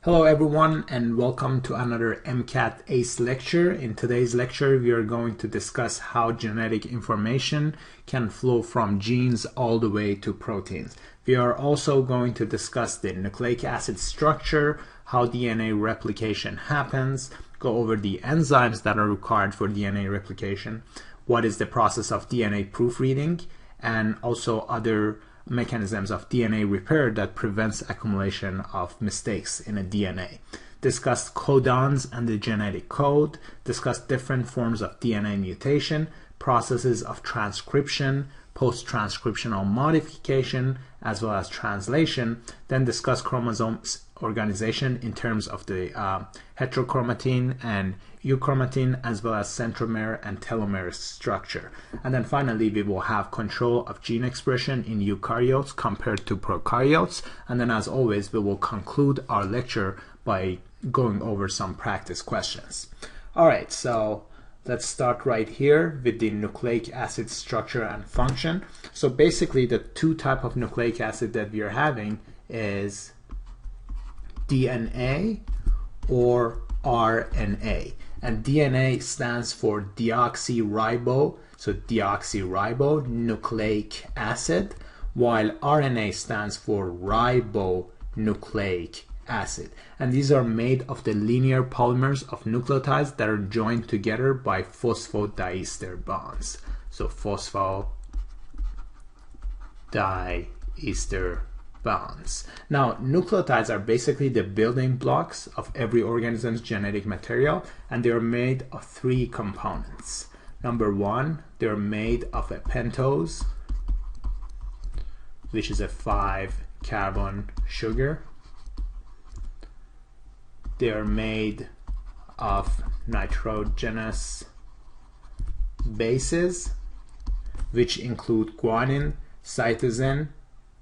Hello everyone and welcome to another MCAT ACE lecture. In today's lecture we are going to discuss how genetic information can flow from genes all the way to proteins. We are also going to discuss the nucleic acid structure, how DNA replication happens, go over the enzymes that are required for DNA replication, what is the process of DNA proofreading, and also other mechanisms of DNA repair that prevents accumulation of mistakes in a DNA. Discuss codons and the genetic code, discuss different forms of DNA mutation, processes of transcription, post-transcriptional modification, as well as translation, then discuss chromosomes organization in terms of the heterochromatin and euchromatin, as well as centromere and telomere structure. And then finally we will have control of gene expression in eukaryotes compared to prokaryotes. And then as always we will conclude our lecture by going over some practice questions. Alright, so let's start right here with the nucleic acid structure and function. So basically the two types of nucleic acid that we are having is DNA or RNA. And DNA stands for deoxyribo, so deoxyribonucleic acid, while RNA stands for ribonucleic acid. And these are made of the linear polymers of nucleotides that are joined together by phosphodiester bonds. So phosphodiester bonds. Now, nucleotides are basically the building blocks of every organism's genetic material, and they are made of three components. Number one, they're made of a pentose, which is a 5-carbon sugar. They are made of nitrogenous bases, which include guanine, cytosine,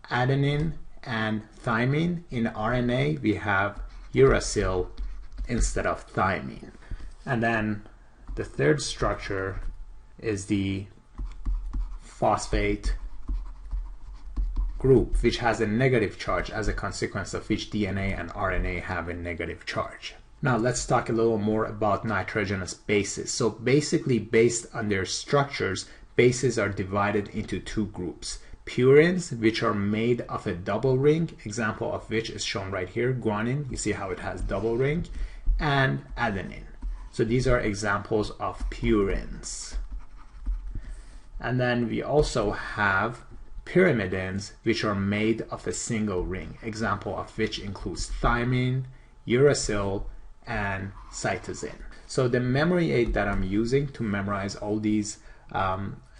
adenine, and thymine. In RNA we have uracil instead of thymine. And then the third structure is the phosphate group, which has a negative charge, as a consequence of which DNA and RNA have a negative charge. Now let's talk a little more about nitrogenous bases. So basically, based on their structures, bases are divided into two groups. Purines, which are made of a double ring, example of which is shown right here, guanine, you see how it has double ring, and adenine. So these are examples of purines. And then we also have pyrimidines, which are made of a single ring, example of which includes thymine, uracil, and cytosine. So the memory aid that I'm using to memorize all these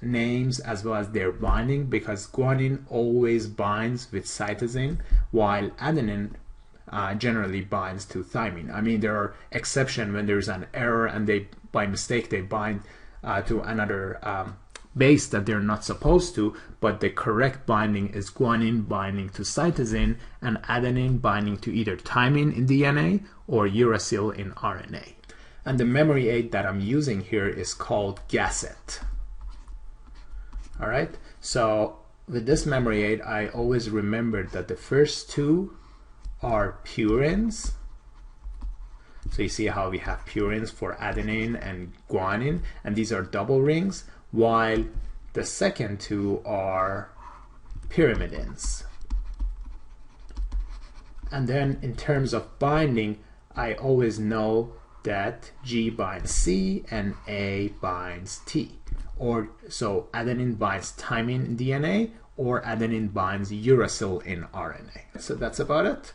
names as well as their binding, because guanine always binds with cytosine while adenine generally binds to thymine. I mean, there are exceptions when there's an error and they by mistake they bind to another base that they're not supposed to, but the correct binding is guanine binding to cytosine and adenine binding to either thymine in DNA or uracil in RNA. And the memory aid that I'm using here is called GASET. Alright, so with this memory aid I always remember that the first two are purines. So you see how we have purines for adenine and guanine, and these are double rings, while the second two are pyrimidines. And then in terms of binding, I always know that G binds C and A binds T. Or so adenine binds thymine in DNA, or adenine binds uracil in RNA. So that's about it.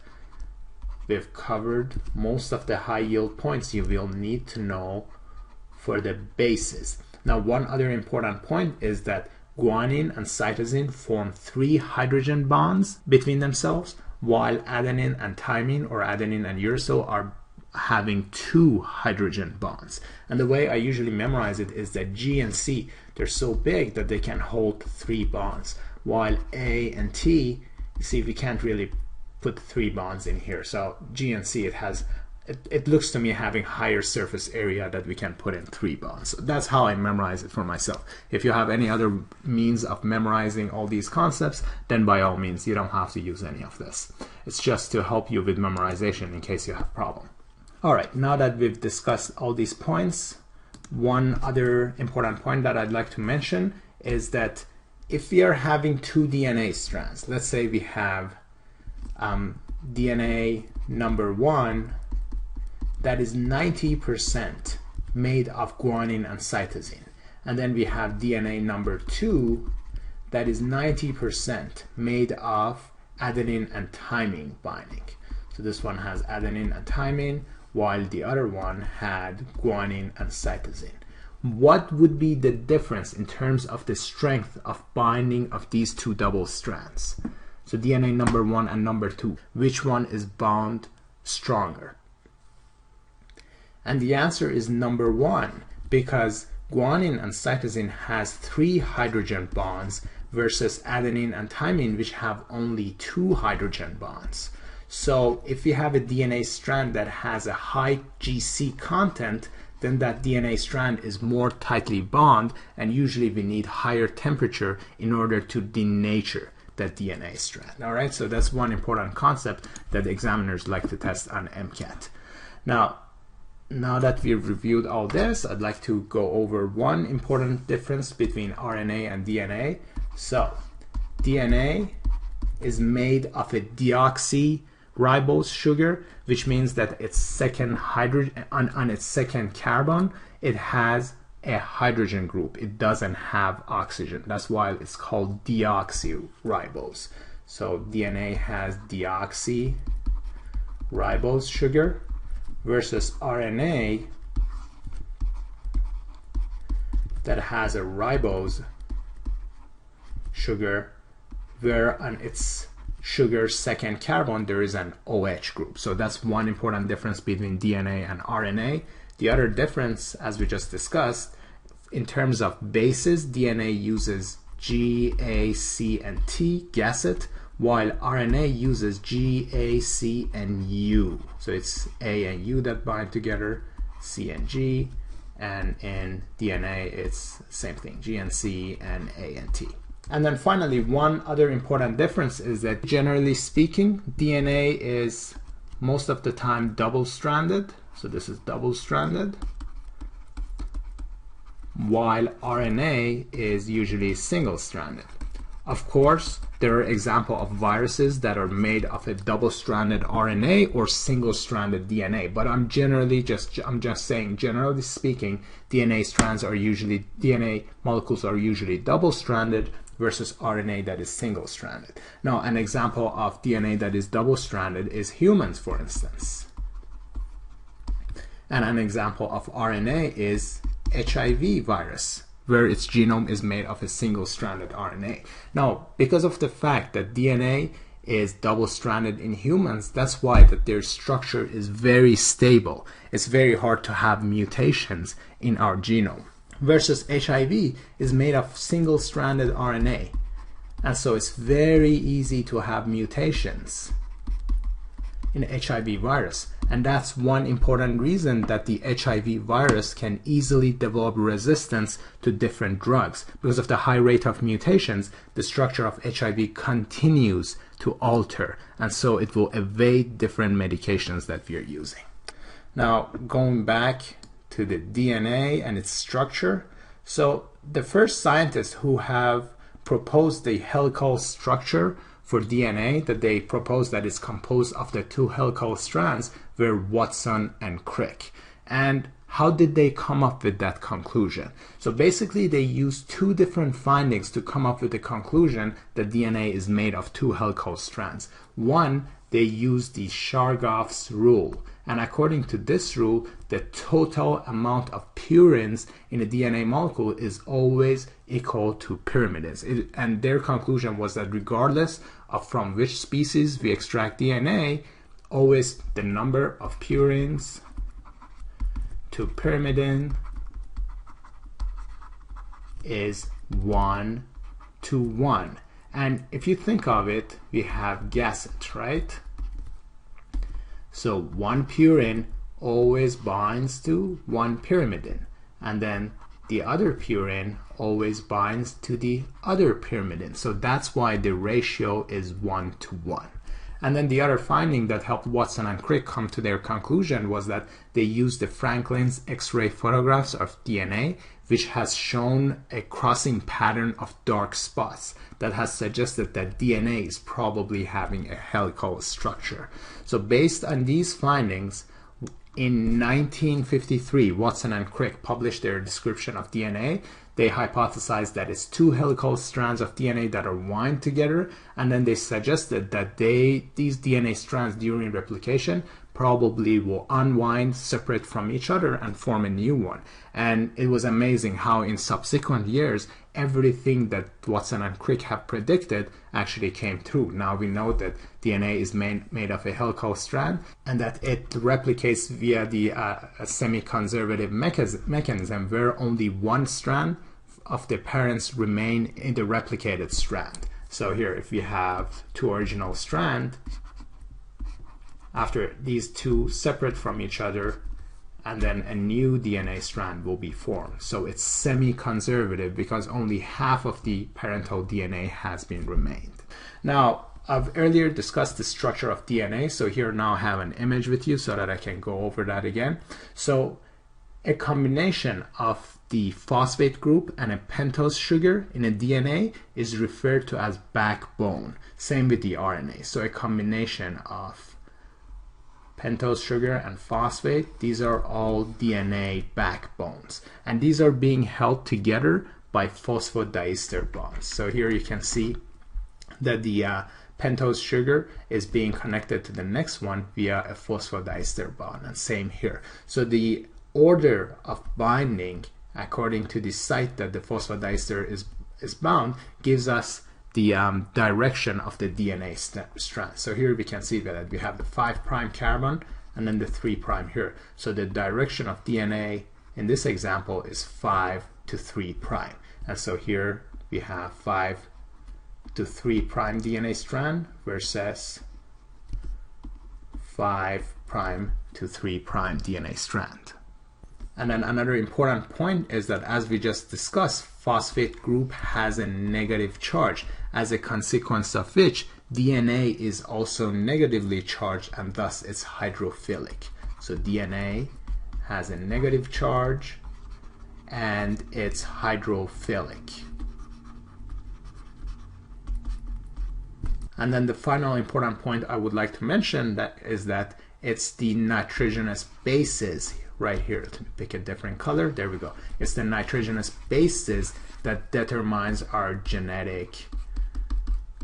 We've covered most of the high yield points you will need to know for the bases. Now, one other important point is that guanine and cytosine form 3 hydrogen bonds between themselves, while adenine and thymine, or adenine and uracil, are having 2 hydrogen bonds. And the way I usually memorize it is that G and C, they're so big that they can hold 3 bonds, while A and T, you see, we can't really put 3 bonds in here. So G and C, it has it looks to me having higher surface area that we can put in 3 bonds. So that's how I memorize it for myself. If you have any other means of memorizing all these concepts, then by all means you don't have to use any of this. It's just to help you with memorization in case you have a problem. Alright, now that we've discussed all these points, one other important point that I'd like to mention is that if we are having 2 DNA strands, let's say we have DNA number 1 that is 90% made of guanine and cytosine, and then we have DNA number 2 that is 90% made of adenine and thymine binding. So this one has adenine and thymine, while the other one had guanine and cytosine. What would be the difference in terms of the strength of binding of these 2 double strands? So DNA number 1 and number 2, which one is bound stronger? And the answer is number 1, because guanine and cytosine has 3 hydrogen bonds versus adenine and thymine, which have only 2 hydrogen bonds. So if we have a DNA strand that has a high GC content, then that DNA strand is more tightly bound, and usually we need higher temperature in order to denature that DNA strand. All right, so that's one important concept that examiners like to test on MCAT. Now that we've reviewed all this, I'd like to go over one important difference between RNA and DNA. So DNA is made of a deoxyribose sugar, which means that its second hydrogen on its second carbon, it has a hydrogen group. It doesn't have oxygen. That's why it's called deoxyribose. So DNA has deoxyribose sugar versus RNA that has a ribose sugar, where on its sugar second carbon there is an OH group. So that's one important difference between DNA and RNA. The other difference, as we just discussed, in terms of bases, DNA uses G, A, C, and T, guess-it, while RNA uses G, A, C, and U. So it's A and U that bind together, C and G, and in DNA it's same thing, G and C and A and T. And then finally, one other important difference is that generally speaking, DNA is most of the time double-stranded. So this is double-stranded, while RNA is usually single-stranded. Of course, there are examples of viruses that are made of a double-stranded RNA or single-stranded DNA, but I'm just saying, generally speaking, DNA molecules are usually double-stranded versus RNA that is single-stranded. Now, an example of DNA that is double-stranded is humans, for instance. And an example of RNA is HIV virus, where its genome is made of a single-stranded RNA. Now, because of the fact that DNA is double-stranded in humans, that's why that their structure is very stable. It's very hard to have mutations in our genome. Versus HIV is made of single-stranded RNA. And so it's very easy to have mutations in HIV virus. And that's one important reason that the HIV virus can easily develop resistance to different drugs. Because of the high rate of mutations, the structure of HIV continues to alter, and so it will evade different medications that we are using. Now, going back to the DNA and its structure. So the first scientists who have proposed the helical structure for DNA, that they proposed that it's composed of the 2 helical strands, were Watson and Crick. And how did they come up with that conclusion? So basically they used 2 different findings to come up with the conclusion that DNA is made of 2 helical strands. One, they used the Chargaff's rule. And according to this rule, the total amount of purines in a DNA molecule is always equal to pyrimidines. And their conclusion was that regardless of from which species we extract DNA, always the number of purines to pyrimidine is 1 to 1. And if you think of it, we have guess-it, right? So 1 purine always binds to one pyrimidine, and then the other purine always binds to the other pyrimidine. So that's why the ratio is 1:1. And then the other finding that helped Watson and Crick come to their conclusion was that they used the Franklin's X-ray photographs of DNA, which has shown a crossing pattern of dark spots that has suggested that DNA is probably having a helical structure. So based on these findings, in 1953, Watson and Crick published their description of DNA. They hypothesized that it's two helical strands of DNA that are wound together, and then they suggested that these DNA strands during replication probably will unwind, separate from each other, and form a new one. And it was amazing how in subsequent years, everything that Watson and Crick have predicted actually came true. Now we know that DNA is made of a helical strand, and that it replicates via the semi-conservative mechanism where only one strand of the parents remain in the replicated strand. So here, if we have two original strands, after these two separate from each other, and then a new DNA strand will be formed. So it's semi-conservative because only half of the parental DNA has been remained. Now, I've earlier discussed the structure of DNA, so here now I have an image with you so that I can go over that again. So a combination of the phosphate group and a pentose sugar in a DNA is referred to as backbone. Same with the RNA. So a combination of pentose sugar and phosphate, these are all DNA backbones, and these are being held together by phosphodiester bonds. So here you can see that the pentose sugar is being connected to the next one via a phosphodiester bond, and same here. So the order of binding according to the site that the phosphodiester is bound gives us the direction of the DNA strand. So here we can see that we have the 5' carbon and then the 3' here. So the direction of DNA in this example is 5 to 3'. And so here we have 5 to 3' DNA strand versus 5' to 3' DNA strand. And then another important point is that, as we just discussed, phosphate group has a negative charge, as a consequence of which DNA is also negatively charged, and thus it's hydrophilic. So DNA has a negative charge and it's hydrophilic. And then the final important point I would like to mention is that it's the nitrogenous bases right here. To pick a different color, there we go. It's the nitrogenous bases that determines our genetic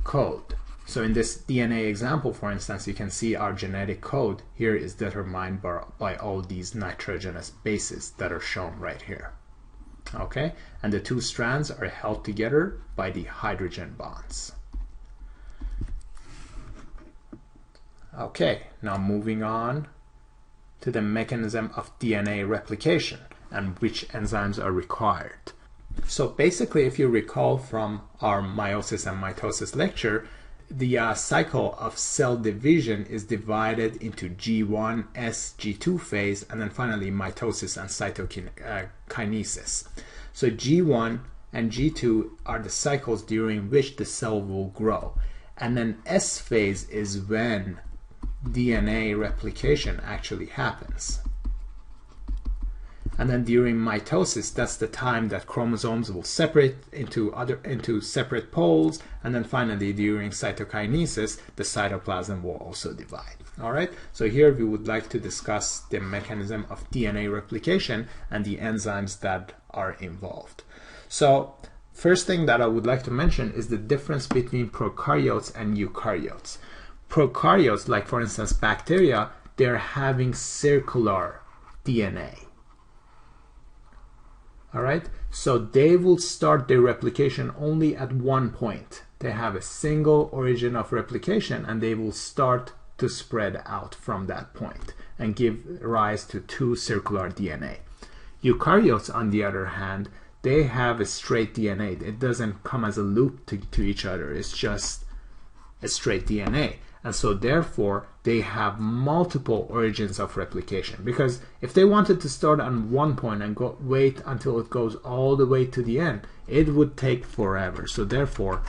code. So in this DNA example, for instance, you can see our genetic code here is determined by all these nitrogenous bases that are shown right here. Okay, and the two strands are held together by the hydrogen bonds. Okay, now moving on to the mechanism of DNA replication and which enzymes are required. So basically, if you recall from our meiosis and mitosis lecture, the cycle of cell division is divided into G1, S, G2 phase, and then finally mitosis and cytokinesis. So G1 and G2 are the cycles during which the cell will grow. And then S phase is when DNA replication actually happens. And then during mitosis, that's the time that chromosomes will separate into separate poles, and then finally during cytokinesis, the cytoplasm will also divide. All right, so here we would like to discuss the mechanism of DNA replication and the enzymes that are involved. So first thing that I would like to mention is the difference between prokaryotes and eukaryotes. Prokaryotes, like for instance bacteria, they're having circular DNA. Alright, so they will start their replication only at one point. They have a single origin of replication and they will start to spread out from that point and give rise to two circular DNA. Eukaryotes, on the other hand, they have a straight DNA. It doesn't come as a loop to each other. It's just a straight DNA. And so therefore, they have multiple origins of replication, because if they wanted to start on one point and wait until it goes all the way to the end, it would take forever. So therefore,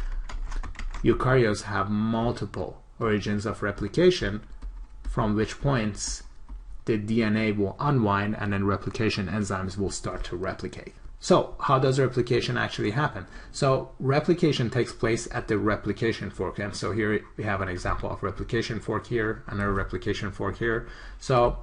eukaryotes have multiple origins of replication, from which points the DNA will unwind and then replication enzymes will start to replicate. So how does replication actually happen? So replication takes place at the replication fork. And so here we have an example of replication fork here, another replication fork here. So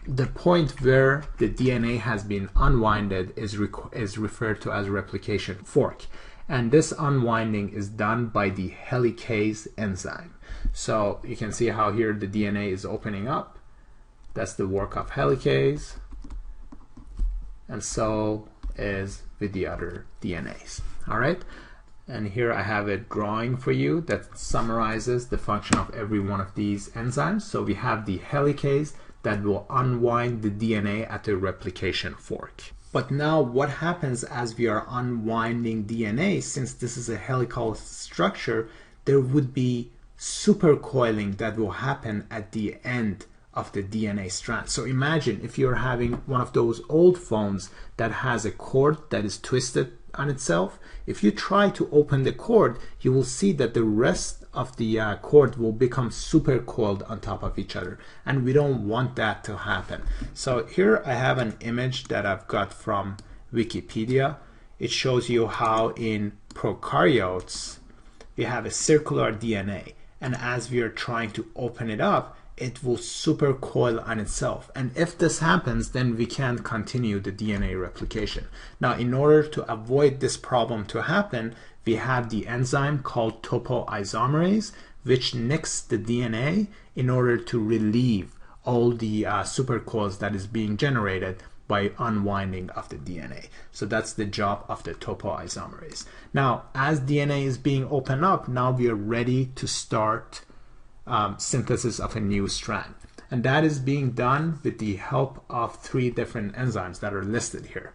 the point where the DNA has been unwinded is referred to as replication fork. And this unwinding is done by the helicase enzyme. So you can see how here the DNA is opening up. That's the work of helicase. And so is with the other DNAs. All right, and here I have a drawing for you that summarizes the function of every one of these enzymes. So we have the helicase that will unwind the DNA at the replication fork. But now what happens as we are unwinding DNA? Since this is a helical structure, there would be supercoiling that will happen at the end of the DNA strand. So imagine if you're having one of those old phones that has a cord that is twisted on itself. If you try to open the cord, you will see that the rest of the cord will become supercoiled on top of each other, and we don't want that to happen. So here I have an image that I've got from Wikipedia. It shows you how in prokaryotes we have a circular DNA, and as we are trying to open it up, it will supercoil on itself. And if this happens, then we can't continue the DNA replication. Now, in order to avoid this problem to happen, we have the enzyme called Topoisomerase, which nicks the DNA in order to relieve all the supercoils that is being generated by unwinding of the DNA. So that's the job of the topoisomerase. Now, as DNA is being opened up, now we are ready to start synthesis of a new strand, and that is being done with the help of 3 different enzymes that are listed here.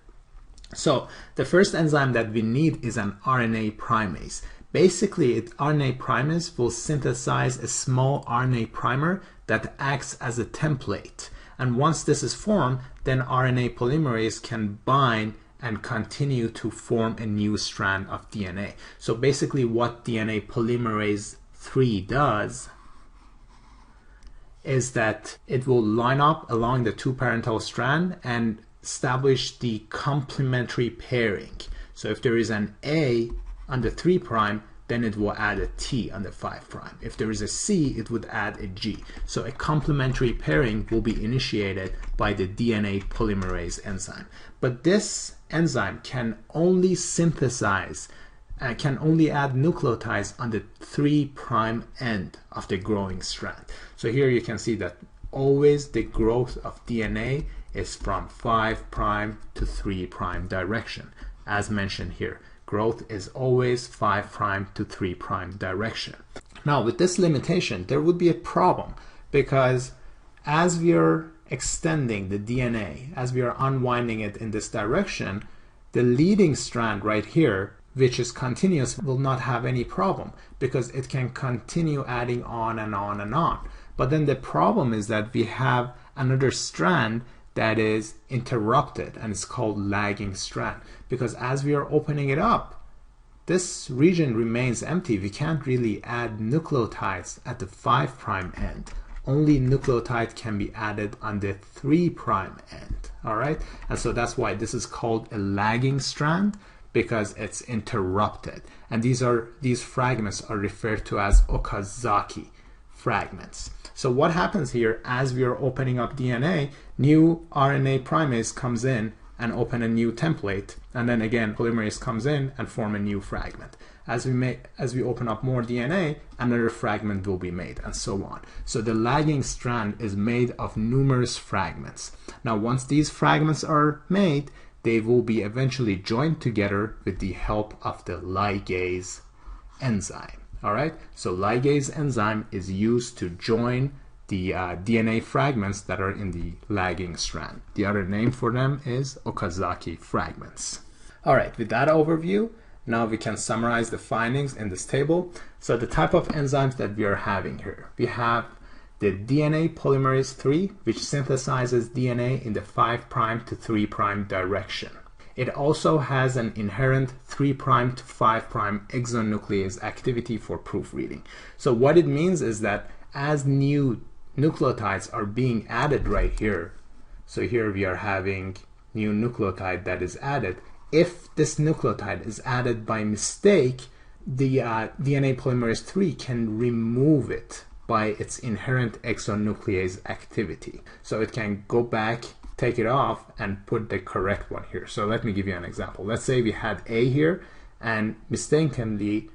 So the first enzyme that we need is an RNA primase. Basically, RNA primase will synthesize a small RNA primer that acts as a template, and once this is formed, then RNA polymerase can bind and continue to form a new strand of DNA. So basically what DNA polymerase 3 does is that it will line up along the 2' strand and establish the complementary pairing. So if there is an A on the 3', then it will add a T on the 5'. If there is a C, it would add a G. So a complementary pairing will be initiated by the DNA polymerase enzyme. But this enzyme can only synthesize can only add nucleotides on the 3' end of the growing strand. So here you can see that always the growth of DNA is from 5' to 3' direction. As mentioned here, growth is always 5' to 3' direction. Now with this limitation, there would be a problem, because as we are extending the DNA, as we are unwinding it in this direction, the leading strand right here, which is continuous, will not have any problem because it can continue adding on and on and on. But then the problem is that we have another strand that is interrupted, and it's called lagging strand, because as we are opening it up, this region remains empty. We can't really add nucleotides at the 5' end. Only nucleotide can be added on the 3' end. All right, and so that's why this is called a lagging strand, because it's interrupted. And these fragments are referred to as Okazaki fragments. So what happens here, as we are opening up DNA, new RNA primase comes in and open a new template, and then again polymerase comes in and form a new fragment. As we open up more DNA, another fragment will be made, and so on. So the lagging strand is made of numerous fragments. Now once these fragments are made, they will be eventually joined together with the help of the ligase enzyme. All right, so ligase enzyme is used to join the DNA fragments that are in the lagging strand. The other name for them is Okazaki fragments. All right, with that overview, now we can summarize the findings in this table. So the type of enzymes that we are having here, we have the DNA polymerase 3, which synthesizes DNA in the 5' to 3' direction. It also has an inherent 3' to 5' exonuclease activity for proofreading. So what it means is that as new nucleotides are being added right here, so here we are having new nucleotide that is added. If this nucleotide is added by mistake, the DNA polymerase 3 can remove it by its inherent exonuclease activity. So it can go back, take it off, and put the correct one here. So let me give you an example. Let's say we had A here, and mistakenly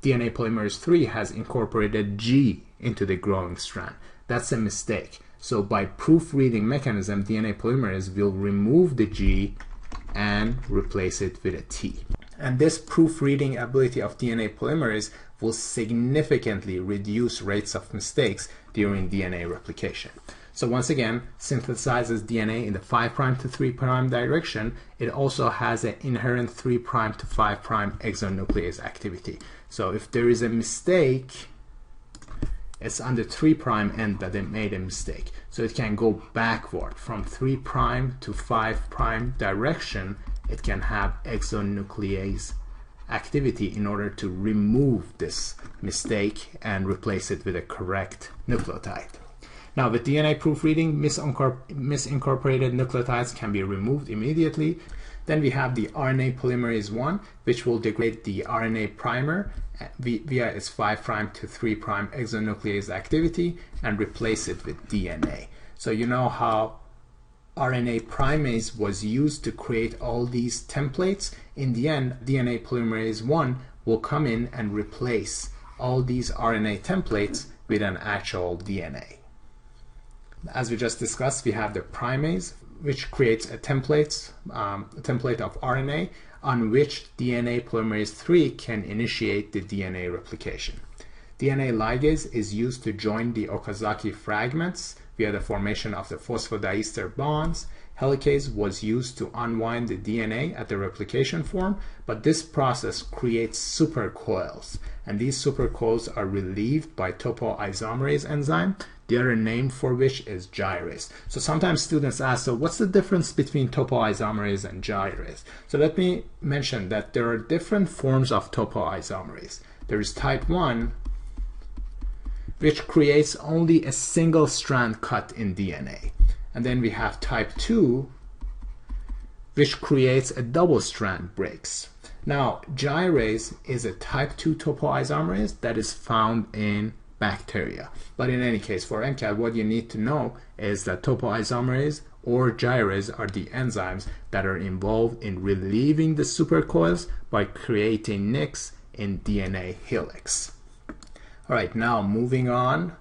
DNA polymerase 3 has incorporated G into the growing strand. That's a mistake. So by proofreading mechanism, DNA polymerase will remove the G and replace it with a T. And this proofreading ability of DNA polymerase will significantly reduce rates of mistakes during DNA replication. So once again, synthesizes DNA in the 5' to 3' direction. It also has an inherent 3' to 5' exonuclease activity. So if there is a mistake, it's on the 3' end that they made a mistake. So it can go backward from 3' to 5' direction. It can have exonuclease activity in order to remove this mistake and replace it with a correct nucleotide. Now with DNA proofreading, misincorporated nucleotides can be removed immediately. Then we have the RNA polymerase 1, which will degrade the RNA primer via its 5' to 3' exonuclease activity and replace it with DNA. So you know how RNA primase was used to create all these templates. In the end, DNA polymerase 1 will come in and replace all these RNA templates with an actual DNA. As we just discussed, we have the primase, which creates a template of RNA on which DNA polymerase 3 can initiate the DNA replication. DNA ligase is used to join the Okazaki fragments via the formation of the phosphodiester bonds. Helicase was used to unwind the DNA at the replication form, but this process creates supercoils, and these supercoils are relieved by topoisomerase enzyme, the other name for which is gyrase. So sometimes students ask, so what's the difference between topoisomerase and gyrase? So let me mention that there are different forms of topoisomerase. There is type 1, which creates only a single strand cut in DNA. And then we have type 2, which creates a double strand breaks. Now, gyrase is a type 2 topoisomerase that is found in bacteria. But in any case, for MCAT, what you need to know is that topoisomerase or gyrase are the enzymes that are involved in relieving the supercoils by creating nicks in DNA helix. All right, now moving on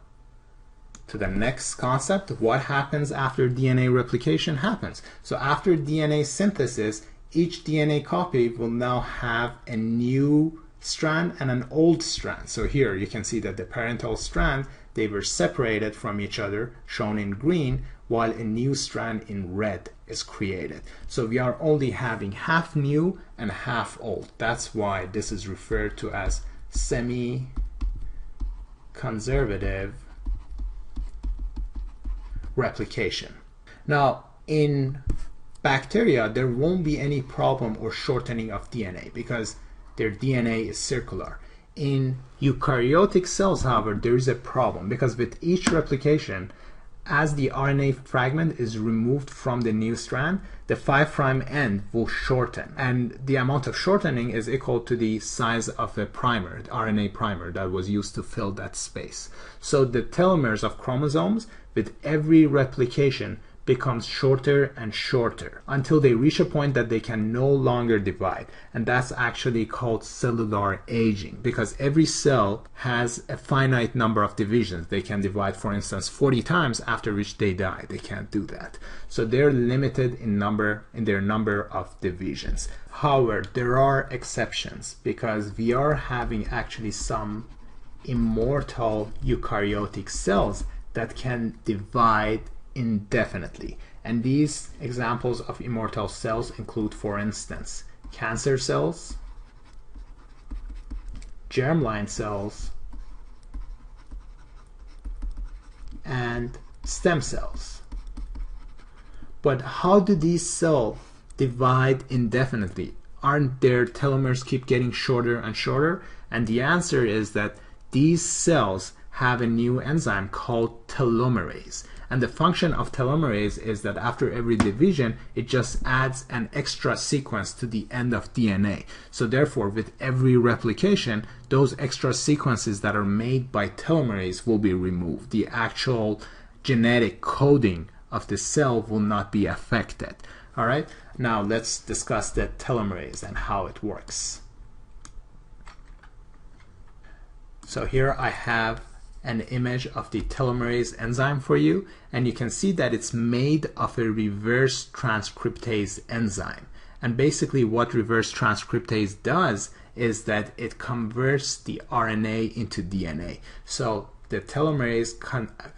to the next concept. What happens after DNA replication happens? So after DNA synthesis, each DNA copy will now have a new strand and an old strand. So here you can see that the parental strand, they were separated from each other, shown in green, while a new strand in red is created. So we are only having half new and half old. That's why this is referred to as semi-conservative replication. Now in bacteria, there won't be any problem or shortening of DNA because their DNA is circular. In eukaryotic cells, however, there is a problem because with each replication, as the RNA fragment is removed from the new strand, the 5' end will shorten, and the amount of shortening is equal to the size of a primer, the RNA primer that was used to fill that space. So the telomeres of chromosomes with every replication becomes shorter and shorter until they reach a point that they can no longer divide, and that's actually called cellular aging because every cell has a finite number of divisions. They can divide, for instance, 40 times, after which they die. They can't do that. So they're limited in their number of divisions. However, there are exceptions because we are having actually some immortal eukaryotic cells that can divide indefinitely, and these examples of immortal cells include, for instance, cancer cells, germline cells, and stem cells. But how do these cells divide indefinitely? Aren't their telomeres keep getting shorter and shorter? And the answer is that these cells have a new enzyme called telomerase. And the function of telomerase is that after every division, it just adds an extra sequence to the end of DNA. So therefore, with every replication, those extra sequences that are made by telomerase will be removed. The actual genetic coding of the cell will not be affected. All right, now let's discuss the telomerase and how it works. So here I have an image of the telomerase enzyme for you, and you can see that it's made of a reverse transcriptase enzyme. And basically what reverse transcriptase does is that it converts the RNA into DNA. So the telomerase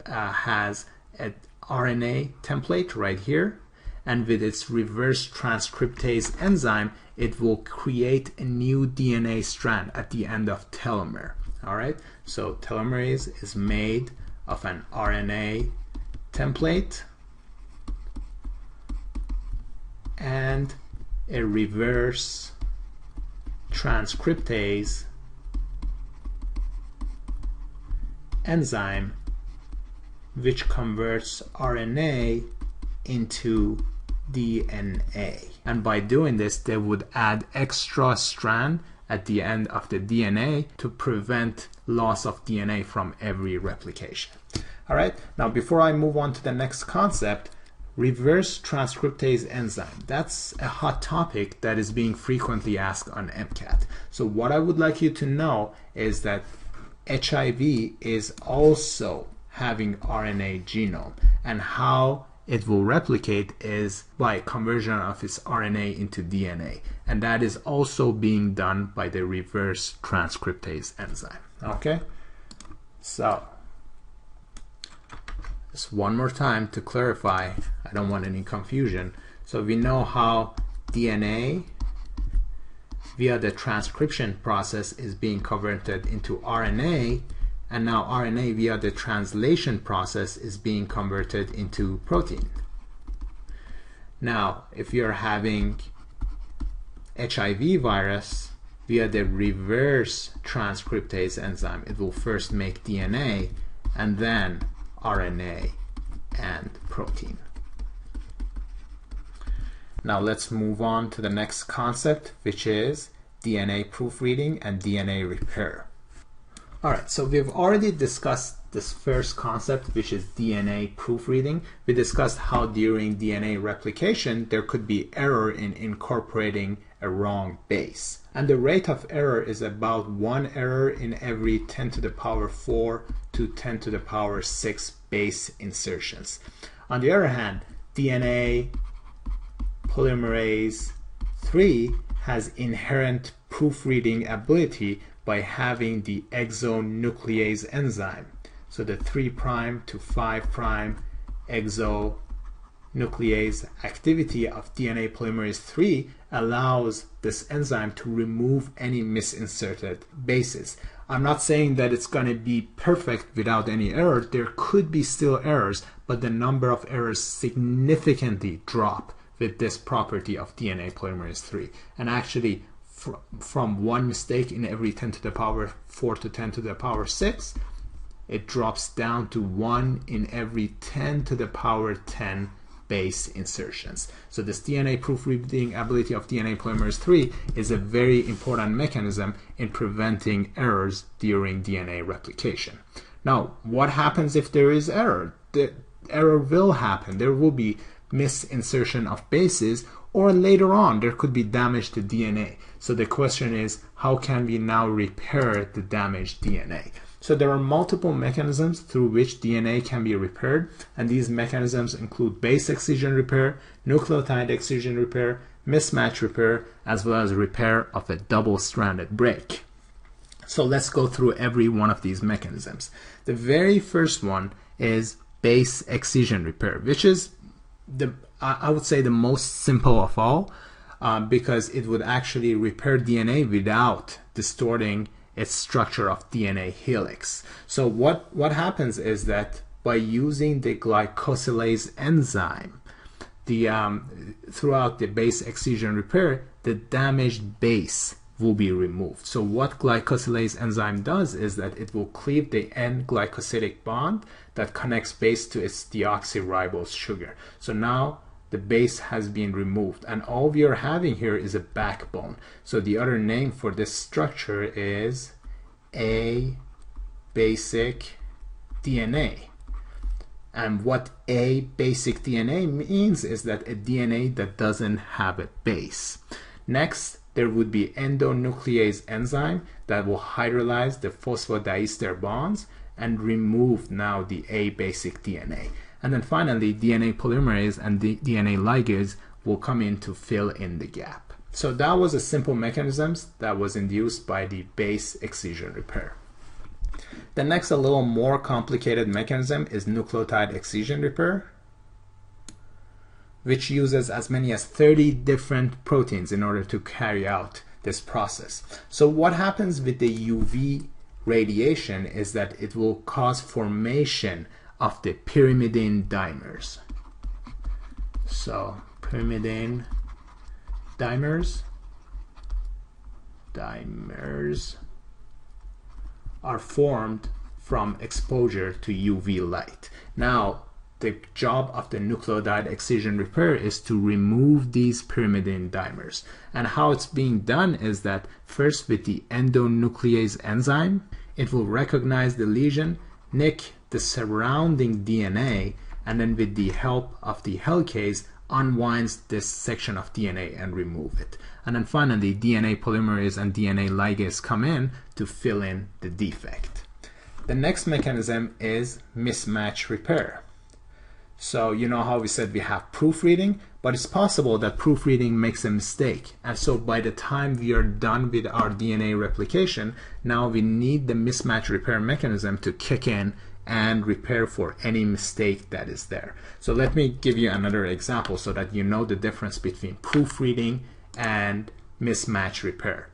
has an RNA template right here, and with its reverse transcriptase enzyme, it will create a new DNA strand at the end of telomere. All right, so telomerase is made of an RNA template and a reverse transcriptase enzyme which converts RNA into DNA. And by doing this, they would add extra strand at the end of the DNA to prevent loss of DNA from every replication. All right, now before I move on to the next concept, reverse transcriptase enzyme. That's a hot topic that is being frequently asked on MCAT. So what I would like you to know is that HIV is also having RNA genome, and how it will replicate is by conversion of its RNA into DNA, and that is also being done by the reverse transcriptase enzyme. Okay, so just one more time to clarify, I don't want any confusion. So we know how DNA via the transcription process is being converted into RNA, and now RNA via the translation process is being converted into protein. Now, if you're having HIV virus, via the reverse transcriptase enzyme, it will first make DNA and then RNA and protein. Now let's move on to the next concept, which is DNA proofreading and DNA repair. Alright, so we've already discussed this first concept, which is DNA proofreading. We discussed how during DNA replication there could be error in incorporating a wrong base. And the rate of error is about 1 error in every 10 to the power 4 to 10 to the power 6 base insertions. On the other hand, DNA polymerase 3 has inherent proofreading ability by having the exonuclease enzyme. So the 3' to 5' exonuclease activity of DNA polymerase 3 allows this enzyme to remove any misinserted bases. I'm not saying that it's going to be perfect without any error. There could be still errors, but the number of errors significantly drop with this property of DNA polymerase 3. And actually, from one mistake in every 10 to the power 4 to 10 to the power 6, it drops down to 1 in every 10 to the power 10 base insertions. So this DNA proofreading ability of DNA polymerase 3 is a very important mechanism in preventing errors during DNA replication. Now, what happens if there is error? The error will happen. There will be misinsertion of bases, or later on there could be damage to DNA. So the question is, how can we now repair the damaged DNA? So there are multiple mechanisms through which DNA can be repaired, and these mechanisms include base excision repair, nucleotide excision repair, mismatch repair, as well as repair of a double-stranded break. So let's go through every one of these mechanisms. The very first one is base excision repair, which is I would say the most simple of all, because it would actually repair DNA without distorting its structure of DNA helix. So what happens is that by using the glycosylase enzyme, throughout the base excision repair, the damaged base will be removed. So what glycosylase enzyme does is that it will cleave the N-glycosidic bond that connects base to its deoxyribose sugar. So now the base has been removed, and all we are having here is a backbone. So the other name for this structure is A basic DNA. And what A basic DNA means is that a DNA that doesn't have a base. Next, there would be endonuclease enzyme that will hydrolyze the phosphodiester bonds and remove now the A basic DNA. And then finally, DNA polymerase and the DNA ligase will come in to fill in the gap. So that was a simple mechanism that was induced by the base excision repair. The next, a little more complicated mechanism is nucleotide excision repair, which uses as many as 30 different proteins in order to carry out this process. So what happens with the UV radiation is that it will cause formation of the pyrimidine dimers. So pyrimidine dimers are formed from exposure to UV light. Now, the job of the nucleotide excision repair is to remove these pyrimidine dimers. And how it's being done is that first with the endonuclease enzyme, it will recognize the lesion, nick the surrounding DNA, and then with the help of the helicase, unwinds this section of DNA and remove it. And then finally, DNA polymerase and DNA ligase come in to fill in the defect. The next mechanism is mismatch repair. So you know how we said we have proofreading, but it's possible that proofreading makes a mistake. And so by the time we are done with our DNA replication, now we need the mismatch repair mechanism to kick in and repair for any mistake that is there. So let me give you another example so that you know the difference between proofreading and mismatch repair.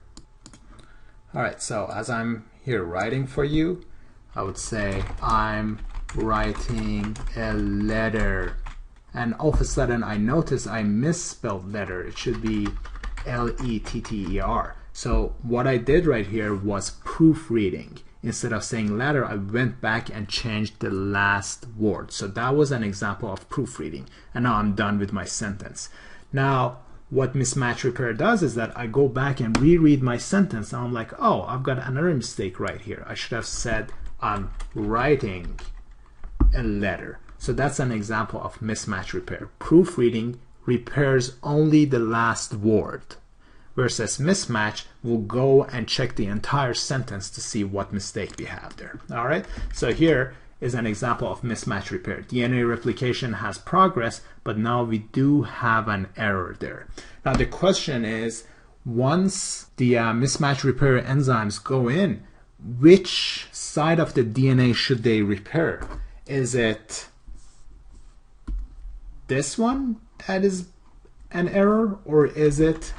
Alright, so as I'm here writing for you, I would say I'm writing a letter, and all of a sudden I notice I misspelled letter. It should be L-E-T-T-E-R. So what I did right here was proofreading. Instead of saying letter, I went back and changed the last word. So that was an example of proofreading. And now I'm done with my sentence. Now, what mismatch repair does is that I go back and reread my sentence. And I'm like, oh, I've got another mistake right here. I should have said I'm writing a letter. So that's an example of mismatch repair. Proofreading repairs only the last word, versus mismatch will go and check the entire sentence to see what mistake we have there. All right, so here is an example of mismatch repair. DNA replication has progress, but now we do have an error there. Now the question is, once the mismatch repair enzymes go in, which side of the DNA should they repair? Is it this one that is an error, or is it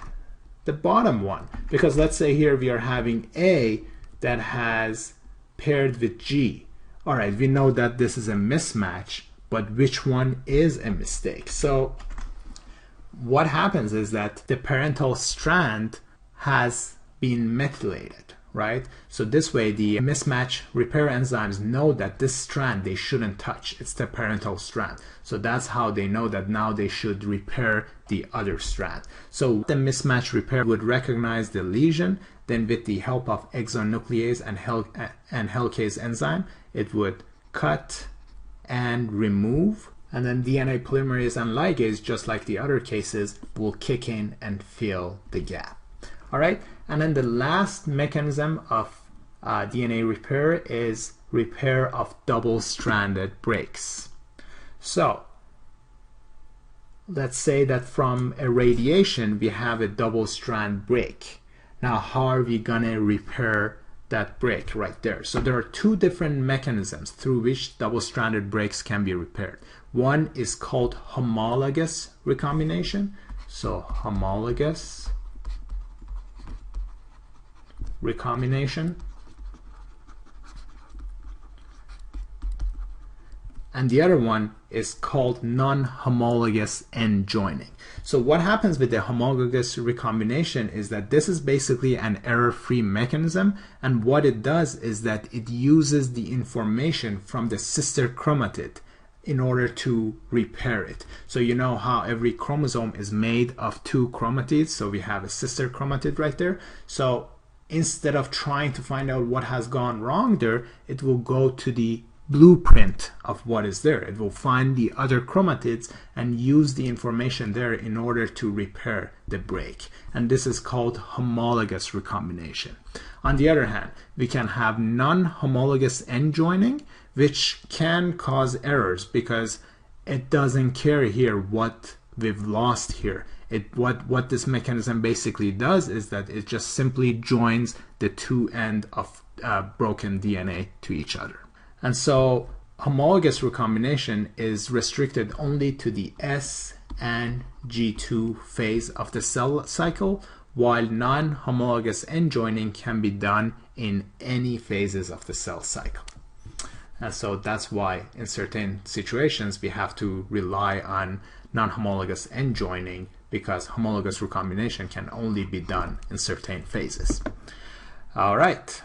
the bottom one? Because let's say here we are having A that has paired with G. All right, we know that this is a mismatch, but which one is a mistake? So what happens is that the parental strand has been methylated, right? So this way the mismatch repair enzymes know that this strand they shouldn't touch. It's the parental strand. So that's how they know that now they should repair the other strand. So the mismatch repair would recognize the lesion, then with the help of exonuclease and helicase enzyme, it would cut and remove, and then DNA polymerase and ligase, just like the other cases, will kick in and fill the gap. All right, and then the last mechanism of DNA repair is repair of double-stranded breaks. So let's say that from a radiation we have a double-strand break. Now how are we gonna repair that break right there? So there are two different mechanisms through which double-stranded breaks can be repaired. One is called homologous recombination. So homologous recombination. and the other one is called non-homologous end joining. So what happens with the homologous recombination is that this is basically an error-free mechanism, and what it does is that it uses the information from the sister chromatid in order to repair it. So you know how every chromosome is made of two chromatids, so we have a sister chromatid right there. So instead of trying to find out what has gone wrong there, it will go to the blueprint of what is there. It will find the other chromatids and use the information there in order to repair the break. And this is called homologous recombination. On the other hand, we can have non-homologous end joining, which can cause errors because it doesn't care here what we've lost here. What this mechanism basically does is that it just simply joins the two ends of broken DNA to each other. And so homologous recombination is restricted only to the S and G2 phase of the cell cycle, while non-homologous end joining can be done in any phases of the cell cycle. And so that's why in certain situations we have to rely on non-homologous end joining, because homologous recombination can only be done in certain phases. All right,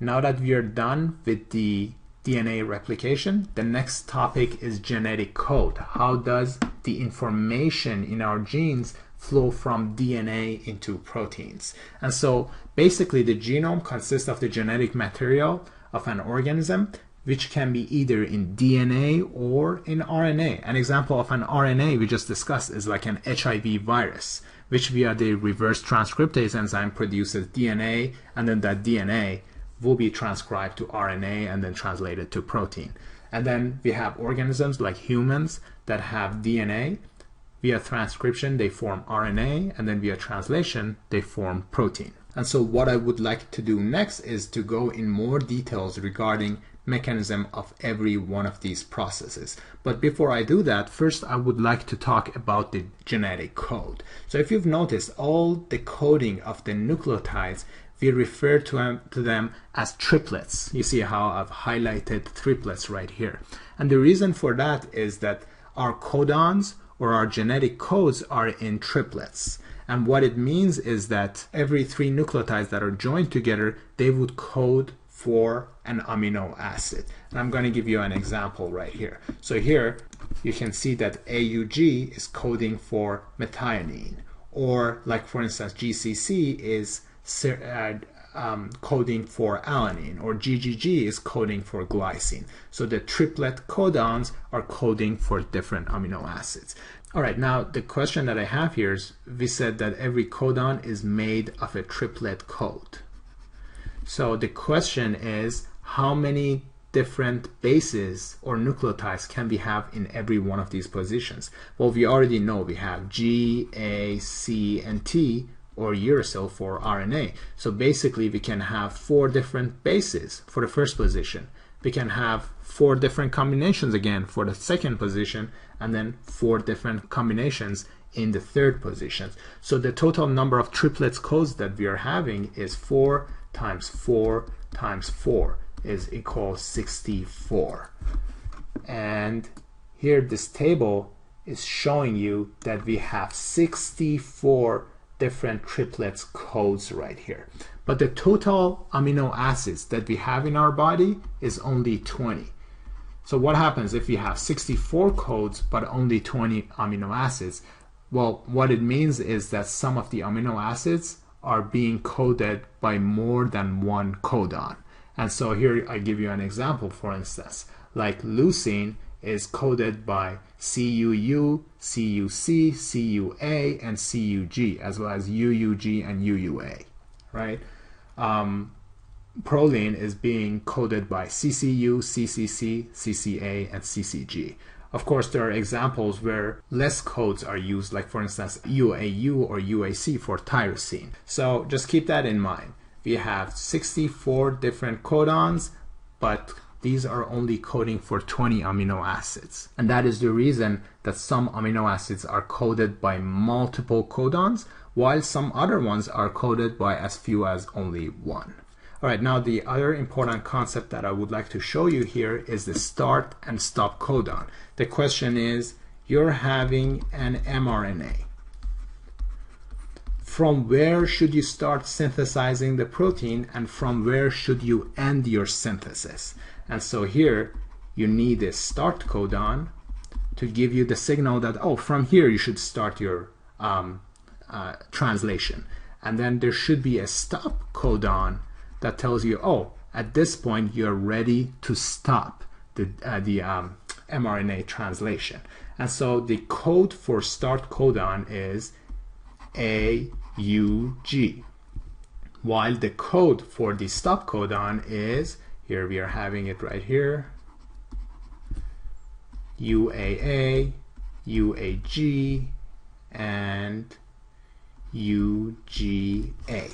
now that we are done with the DNA replication, the next topic is genetic code. How does the information in our genes flow from DNA into proteins? And so basically the genome consists of the genetic material of an organism, which can be either in DNA or in RNA. An example of an RNA we just discussed is like an HIV virus, which via the reverse transcriptase enzyme produces DNA, and then that DNA will be transcribed to RNA and then translated to protein. And then we have organisms like humans that have DNA. Via transcription they form RNA, and then via translation they form protein. And so what I would like to do next is to go in more details regarding mechanism of every one of these processes. But before I do that, first I would like to talk about the genetic code. So if you've noticed, all the coding of the nucleotides, we refer to them as triplets. You see how I've highlighted triplets right here. And the reason for that is that our codons or our genetic codes are in triplets. And what it means is that every 3 nucleotides that are joined together, they would code for an amino acid. And I'm going to give you an example right here. So here you can see that AUG is coding for methionine, or like for instance GCC is coding for alanine, or GGG is coding for glycine. So the triplet codons are coding for different amino acids. All right, now the question that I have here is, we said that every codon is made of a triplet code. So the question is, how many different bases or nucleotides can we have in every one of these positions? Well, we already know we have G, A, C, and T, or uracil for RNA. So basically we can have 4 different bases for the first position. We can have 4 different combinations again for the second position, and then 4 different combinations in the third position. So the total number of triplets codes that we are having is 4 times 4 times 4 is equal 64. And here this table is showing you that we have 64 different triplets codes right here. But the total amino acids that we have in our body is only 20. So what happens if we have 64 codes but only 20 amino acids? Well, what it means is that some of the amino acids are being coded by more than one codon. And so here I give you an example, for instance, like leucine is coded by CUU, CUC, CUA, and CUG, as well as UUG and UUA, right? Proline is being coded by CCU, CCC, CCA, and CCG. Of course, there are examples where less codes are used, like for instance UAU or UAC for tyrosine. So just keep that in mind. We have 64 different codons, but these are only coding for 20 amino acids. And that is the reason that some amino acids are coded by multiple codons, while some other ones are coded by as few as only one. All right, now the other important concept that I would like to show you here is the start and stop codon. The question is, you're having an mRNA. From where should you start synthesizing the protein, and from where should you end your synthesis? And so here you need a start codon to give you the signal that, oh, from here you should start your translation. And then there should be a stop codon that tells you, oh, at this point you're ready to stop the mRNA translation. And so the code for start codon is AUG, while the code for the stop codon is, here we are having it right here, UAA, UAG, and UGA.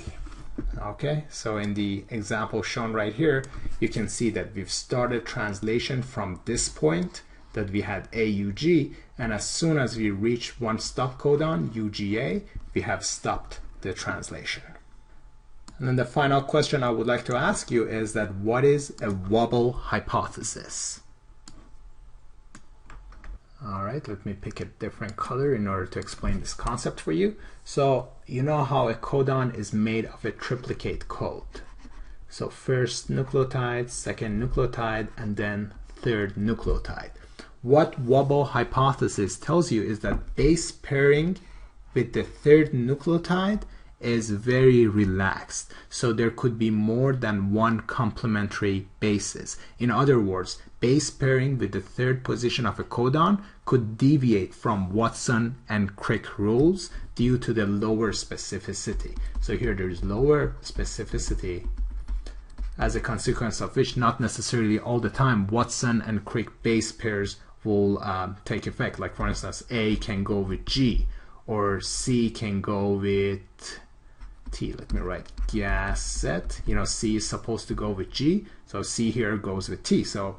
Okay, so in the example shown right here, you can see that we've started translation from this point that we had AUG, and as soon as we reach one stop codon, UGA, we have stopped the translation. And then the final question I would like to ask you is that what is a wobble hypothesis? All right, let me pick a different color in order to explain this concept for you. So you know how a codon is made of a triplicate code. So first nucleotide, second nucleotide, and then third nucleotide. What wobble hypothesis tells you is that base pairing with the third nucleotide is very relaxed. So there could be more than one complementary bases. In other words, base pairing with the third position of a codon could deviate from Watson and Crick rules due to the lower specificity. So here there is lower specificity, as a consequence of which not necessarily all the time Watson and Crick base pairs will take effect. Like for instance, A can go with G, or C can go with T. Let me write gas set. You know, C is supposed to go with G, so C here goes with T. So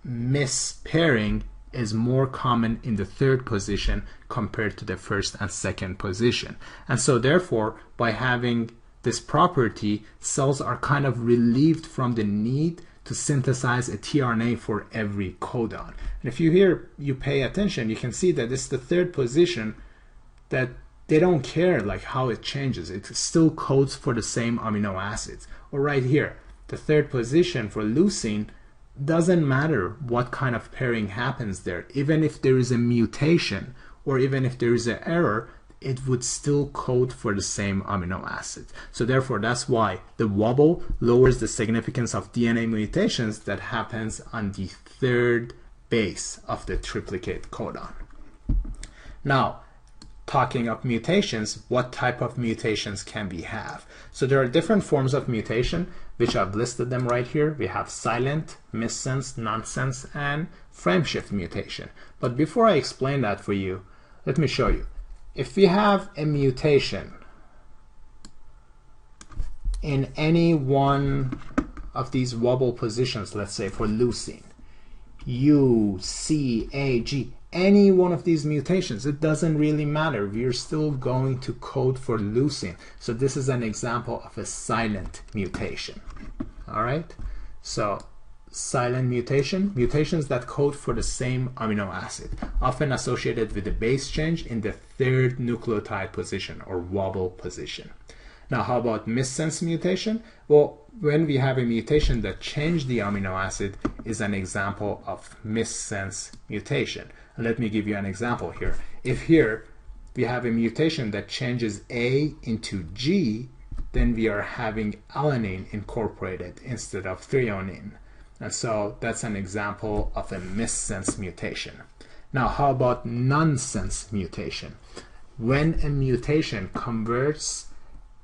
mispairing is more common in the third position compared to the first and second position. And so therefore, by having this property, cells are kind of relieved from the need to synthesize a tRNA for every codon. And if you pay attention, you can see that it's the third position that they don't care like how it changes. It still codes for the same amino acids. Or right here, the third position for leucine, doesn't matter what kind of pairing happens there. Even if there is a mutation or even if there is an error, it would still code for the same amino acids. So therefore, that's why the wobble lowers the significance of DNA mutations that happens on the third base of the triplicate codon. Now, talking of mutations, what type of mutations can we have? So there are different forms of mutation, which I've listed them right here. We have silent, missense, nonsense, and frameshift mutation. But before I explain that for you, let me show you. If we have a mutation in any one of these wobble positions, let's say for leucine, U, C, A, G, any one of these mutations, it doesn't really matter. We're still going to code for leucine. So this is an example of a silent mutation. All right, so silent mutation, mutations that code for the same amino acid, often associated with a base change in the third nucleotide position or wobble position. Now, how about missense mutation? Well, when we have a mutation that changed the amino acid is an example of missense mutation. And let me give you an example here. If here we have a mutation that changes A into G, then we are having alanine incorporated instead of threonine. And so that's an example of a missense mutation. Now, how about nonsense mutation? When a mutation converts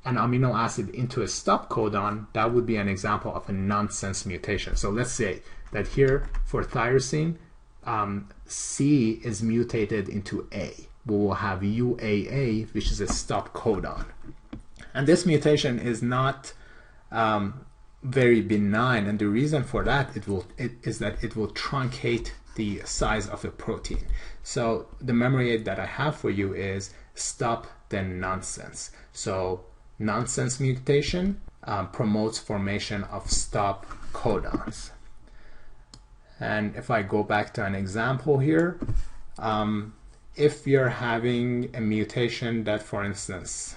an amino acid into a stop codon, that would be an example of a nonsense mutation. So let's say that here for tyrosine, C is mutated into A. We will have UAA, which is a stop codon. And this mutation is not very benign, and the reason for that is that it will truncate the size of a protein. So the memory aid that I have for you is stop then nonsense. So nonsense mutation promotes formation of stop codons. And if I go back to an example here, if you're having a mutation that, for instance,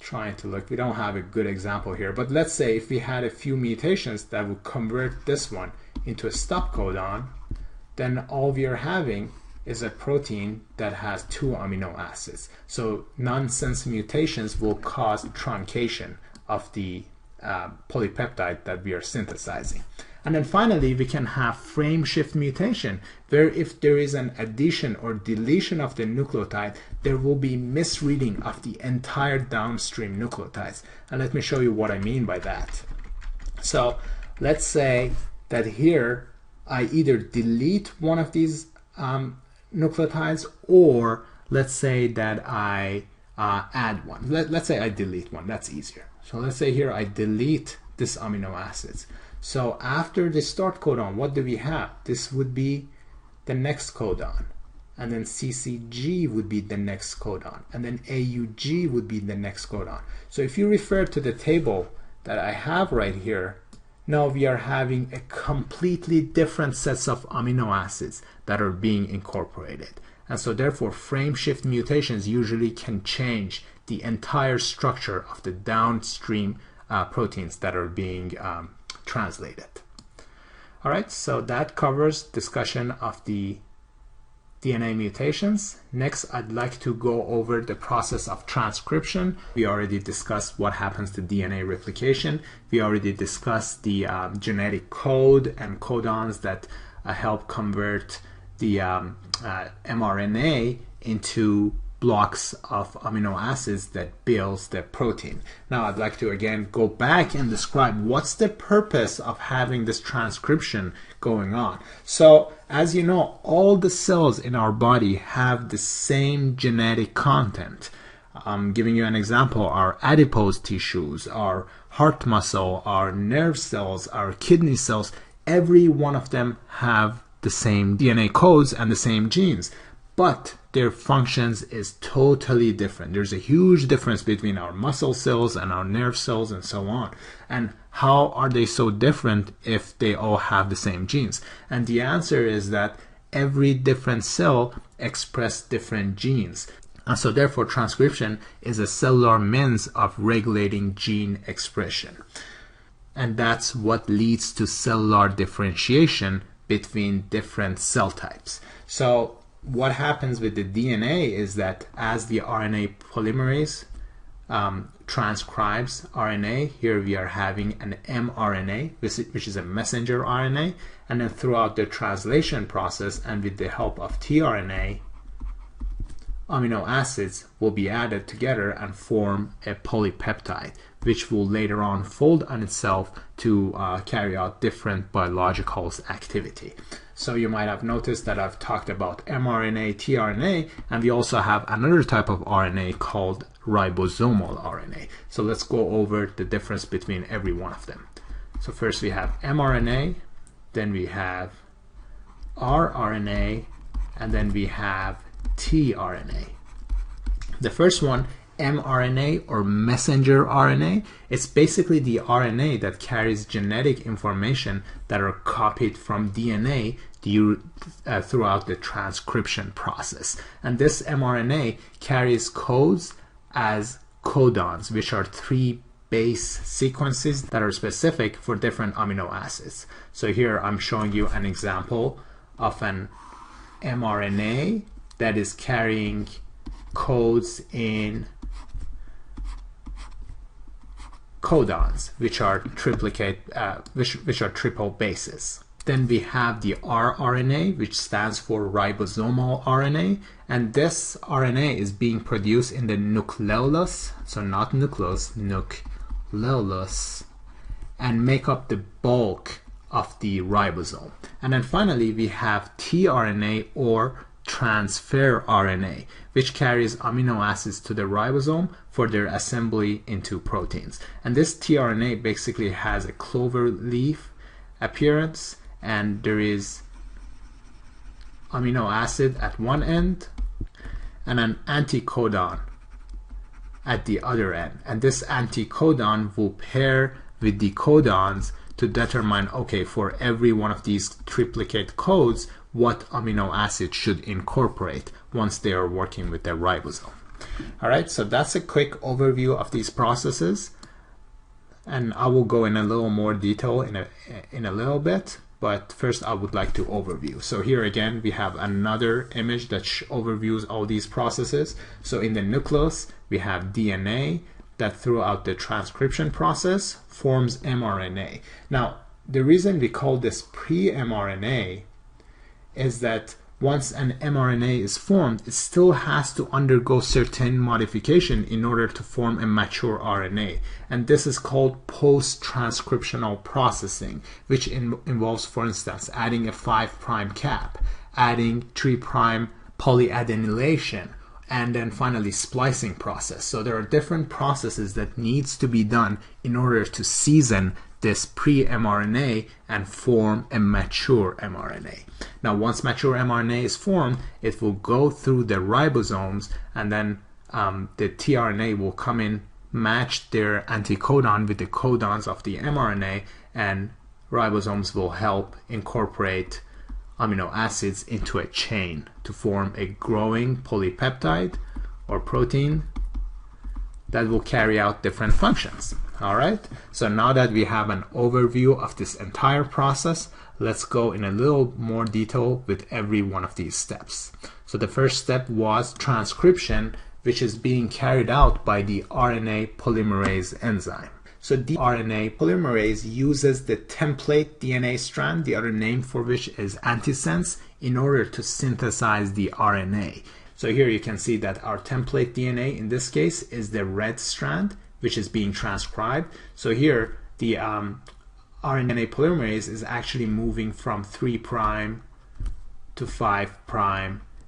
trying to look, we don't have a good example here, but let's say if we had a few mutations that would convert this one into a stop codon, then all we are having is a protein that has 2 amino acids. So nonsense mutations will cause truncation of the polypeptide that we are synthesizing. And then finally, we can have frame shift mutation, where if there is an addition or deletion of the nucleotide, there will be misreading of the entire downstream nucleotides. And let me show you what I mean by that. So let's say that here I either delete one of these nucleotides, or let's say that I add one. Let's say I delete one, that's easier. So let's say here I delete this amino acids. So after the start codon, what do we have? This would be the next codon, and then CCG would be the next codon, and then AUG would be the next codon. So if you refer to the table that I have right here, now we are having a completely different sets of amino acids that are being incorporated. And so therefore frame shift mutations usually can change the entire structure of the downstream proteins that are being translated. All right, so that covers discussion of the DNA mutations. Next, I'd like to go over the process of transcription. We already discussed what happens to DNA replication. We already discussed the genetic code and codons that help convert the mRNA into blocks of amino acids that builds the protein. Now I'd like to again go back and describe what's the purpose of having this transcription going on. So as you know, all the cells in our body have the same genetic content. I'm giving you an example. Our adipose tissues, our heart muscle, our nerve cells, our kidney cells, every one of them have the same DNA codes and the same genes, but their functions is totally different. There's a huge difference between our muscle cells and our nerve cells and so on. And how are they so different if they all have the same genes? And the answer is that every different cell expresses different genes. And so therefore transcription is a cellular means of regulating gene expression. And that's what leads to cellular differentiation between different cell types. So what happens with the DNA is that as the RNA polymerase transcribes RNA, here we are having an mRNA, which is a messenger RNA, and then throughout the translation process and with the help of tRNA, amino acids will be added together and form a polypeptide, which will later on fold on itself to carry out different biological activity. So you might have noticed that I've talked about mRNA, tRNA, and we also have another type of RNA called ribosomal RNA. So let's go over the difference between every one of them. So first we have mRNA, then we have rRNA, and then we have tRNA. The first one, mRNA or messenger RNA, it's basically the RNA that carries genetic information that are copied from DNA throughout the transcription process. And this mRNA carries codes as codons, which are 3 base sequences that are specific for different amino acids. So here I'm showing you an example of an mRNA that is carrying codes in codons, which are triplicate, which are triple bases. Then we have the rRNA, which stands for ribosomal RNA, and this RNA is being produced in the nucleolus, so not nucleus, nucleolus, and make up the bulk of the ribosome. And then finally we have tRNA or transfer RNA, which carries amino acids to the ribosome for their assembly into proteins. And this tRNA basically has a clover leaf appearance, and there is amino acid at one end and an anticodon at the other end, and this anticodon will pair with the codons to determine, okay, for every one of these triplicate codes, what amino acid should incorporate once they are working with their ribosome. All right, so that's a quick overview of these processes, and I will go in a little more detail in a little bit, but first I would like to overview. So here again we have another image that overviews all these processes. So in the nucleus we have DNA that throughout the transcription process forms mRNA. Now the reason we call this pre-mRNA is that once an mRNA is formed, it still has to undergo certain modification in order to form a mature RNA. And this is called post-transcriptional processing, which involves, for instance, adding a 5' cap, adding 3' polyadenylation, and then finally splicing process. So there are different processes that needs to be done in order to season this pre-mRNA and form a mature mRNA. Now once mature mRNA is formed, it will go through the ribosomes, and then the tRNA will come in, match their anticodon with the codons of the mRNA, and ribosomes will help incorporate amino acids into a chain to form a growing polypeptide or protein that will carry out different functions. All right, so now that we have an overview of this entire process, let's go in a little more detail with every one of these steps. So the first step was transcription, which is being carried out by the RNA polymerase enzyme. So the RNA polymerase uses the template DNA strand, the other name for which is antisense, in order to synthesize the RNA. So here you can see that our template DNA in this case is the red strand, which is being transcribed. So here the RNA polymerase is actually moving from 3' to 5'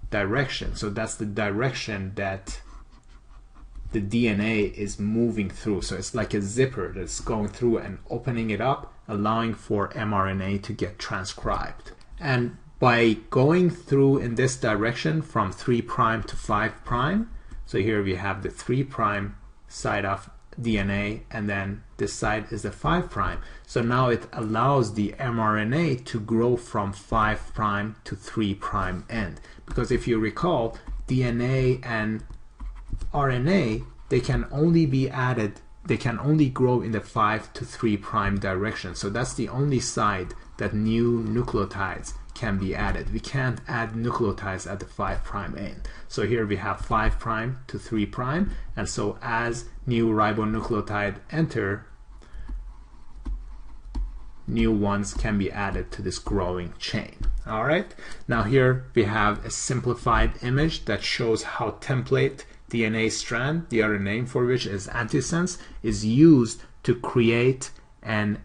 direction. So that's the direction that the DNA is moving through. So it's like a zipper that's going through and opening it up, allowing for mRNA to get transcribed. And by going through in this direction from 3' to 5', so here we have the 3' side of DNA, and then this side is the 5'. So now it allows the mRNA to grow from 5' to 3' end. Because if you recall, DNA and RNA, they can only be added, they can only grow in the 5' to 3' direction. So that's the only side that new nucleotides can be added. We can't add nucleotides at the 5' end. So here we have 5' to 3', and so as new ribonucleotide enter, new ones can be added to this growing chain. All right, now here we have a simplified image that shows how template DNA strand, the other name for which is antisense, is used to create an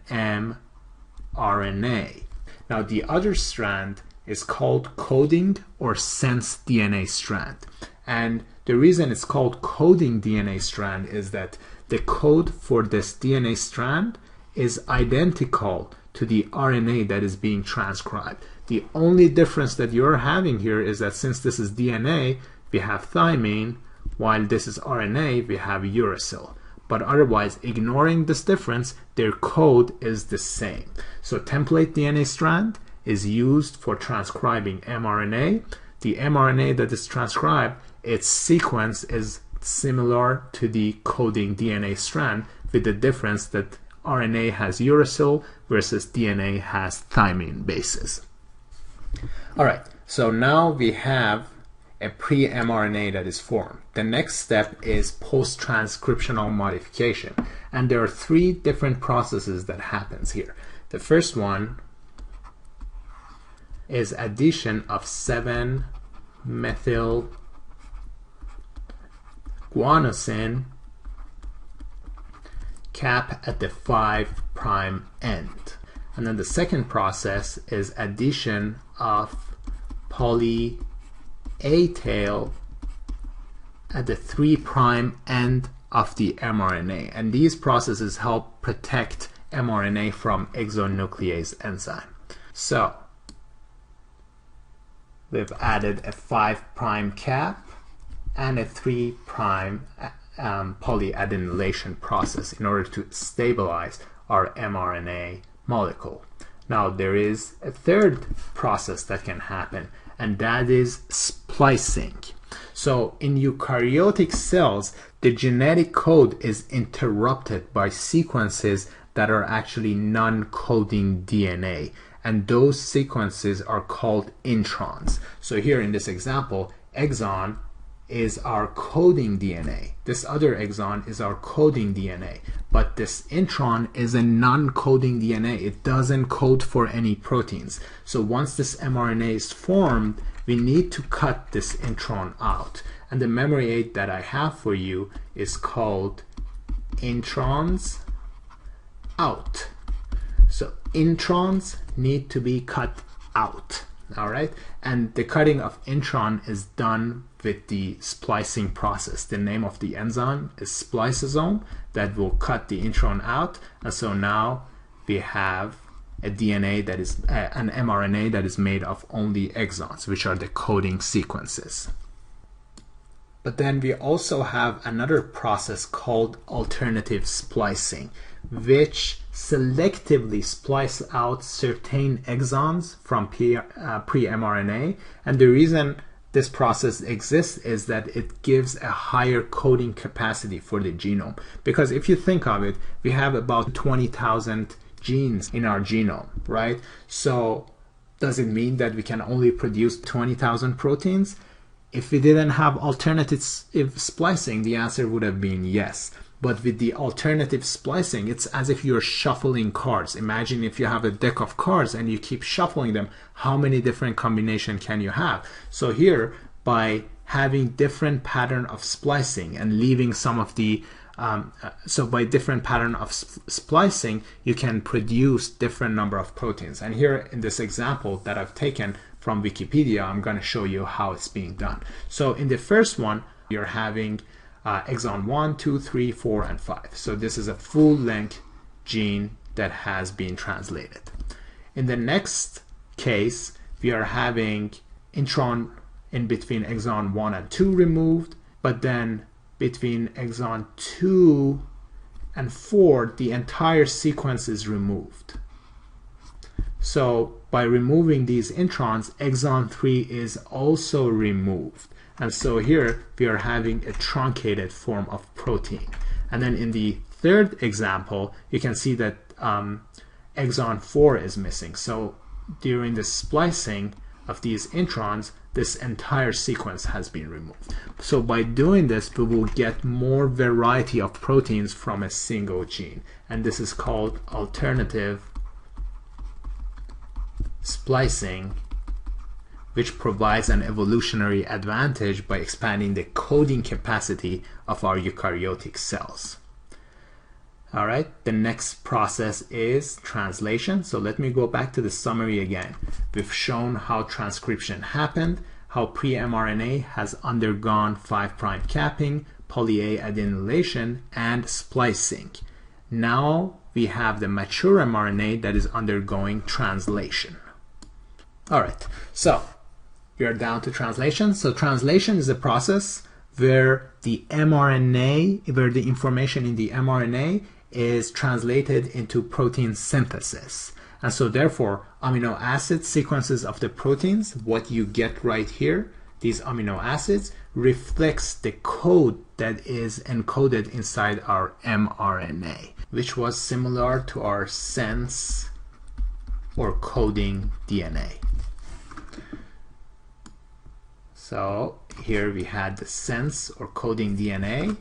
mRNA. Now the other strand is called coding or sense DNA strand, and the reason it's called coding DNA strand is that the code for this DNA strand is identical to the RNA that is being transcribed. The only difference that you're having here is that since this is DNA, we have thymine, while this is RNA, we have uracil. But otherwise, ignoring this difference, their code is the same. So template DNA strand is used for transcribing mRNA. The mRNA that is transcribed, its sequence is similar to the coding DNA strand, with the difference that RNA has uracil versus DNA has thymine bases. All right, so now we have a pre-mRNA that is formed. The next step is post-transcriptional modification, and there are 3 different processes that happens here. The first one is addition of 7-methylguanosine cap at the 5' end. And then the second process is addition of A tail at the 3' end of the mRNA, and these processes help protect mRNA from exonuclease enzyme. So we've added a 5' cap and a 3' polyadenylation process in order to stabilize our mRNA molecule. Now there is a third process that can happen, and that is splicing. So in eukaryotic cells, the genetic code is interrupted by sequences that are actually non-coding DNA, and those sequences are called introns. So here in this example, exon is our coding DNA. This other exon is our coding DNA, but this intron is a non-coding DNA. It doesn't code for any proteins. So once this mRNA is formed, we need to cut this intron out. And the memory aid that I have for you is called introns out. So introns need to be cut out. All right, and the cutting of intron is done with the splicing process. The name of the enzyme is spliceosome that will cut the intron out, and so now we have a DNA that is an mRNA that is made of only exons, which are the coding sequences. But then we also have another process called alternative splicing, which selectively splice out certain exons from pre-mRNA. And the reason this process exists is that it gives a higher coding capacity for the genome. Because if you think of it, we have about 20,000 genes in our genome, right? So does it mean that we can only produce 20,000 proteins? If we didn't have alternative splicing, the answer would have been yes. But with the alternative splicing, it's as if you're shuffling cards. Imagine if you have a deck of cards and you keep shuffling them, how many different combinations can you have? So here, by having different pattern of splicing and leaving some of the by different pattern of splicing, you can produce different number of proteins. And here in this example that I've taken from Wikipedia, I'm going to show you how it's being done. So in the first one, you're having exon 1, 2, 3, 4, and 5. So this is a full-length gene that has been translated. In the next case, we are having intron in between exon 1 and 2 removed, but then between exon 2 and 4, the entire sequence is removed. So by removing these introns, exon 3 is also removed. And so here we are having a truncated form of protein. And then in the third example, you can see that exon 4 is missing. So during the splicing of these introns, this entire sequence has been removed. So by doing this, we will get more variety of proteins from a single gene. And this is called alternative splicing, which provides an evolutionary advantage by expanding the coding capacity of our eukaryotic cells. All right, the next process is translation. So let me go back to the summary again. We've shown how transcription happened, how pre-mRNA has undergone 5' capping, polyadenylation, and splicing. Now we have the mature mRNA that is undergoing translation. All right, so we are down to translation. So translation is a process where the mRNA, where the information in the mRNA is translated into protein synthesis. And so therefore, amino acid sequences of the proteins, what you get right here, these amino acids, reflects the code that is encoded inside our mRNA, which was similar to our sense or coding DNA. So here we had the sense or coding DNA.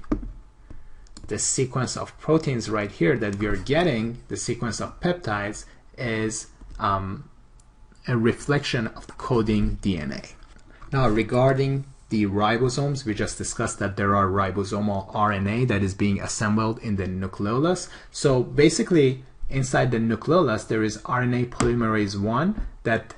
The sequence of proteins right here that we are getting, the sequence of peptides, is a reflection of the coding DNA. Now regarding the ribosomes, we just discussed that there are ribosomal RNA that is being assembled in the nucleolus. So basically inside the nucleolus there is RNA polymerase 1 that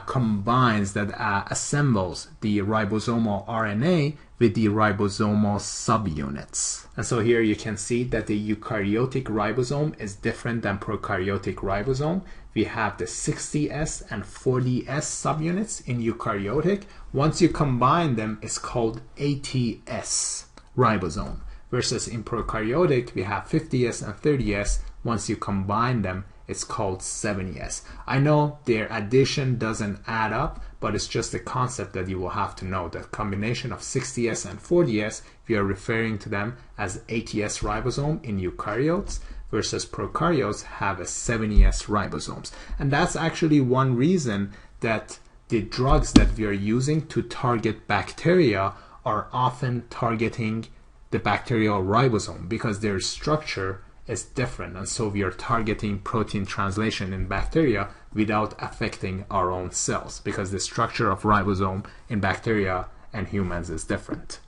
combines, that assembles the ribosomal RNA with the ribosomal subunits. And so here you can see that the eukaryotic ribosome is different than prokaryotic ribosome. We have the 60S and 40S subunits in eukaryotic. Once you combine them, it's called ATS ribosome. versus in prokaryotic we have 50S and 30S. Once you combine them, it's called 70S. I know their addition doesn't add up, but it's just a concept that you will have to know, that combination of 60S and 40S, we are referring to them as 80S ribosome in eukaryotes, versus prokaryotes have a 70S ribosomes. And that's actually one reason that the drugs that we are using to target bacteria are often targeting the bacterial ribosome, because their structure is different, and so we are targeting protein translation in bacteria without affecting our own cells, because the structure of ribosome in bacteria and humans is different.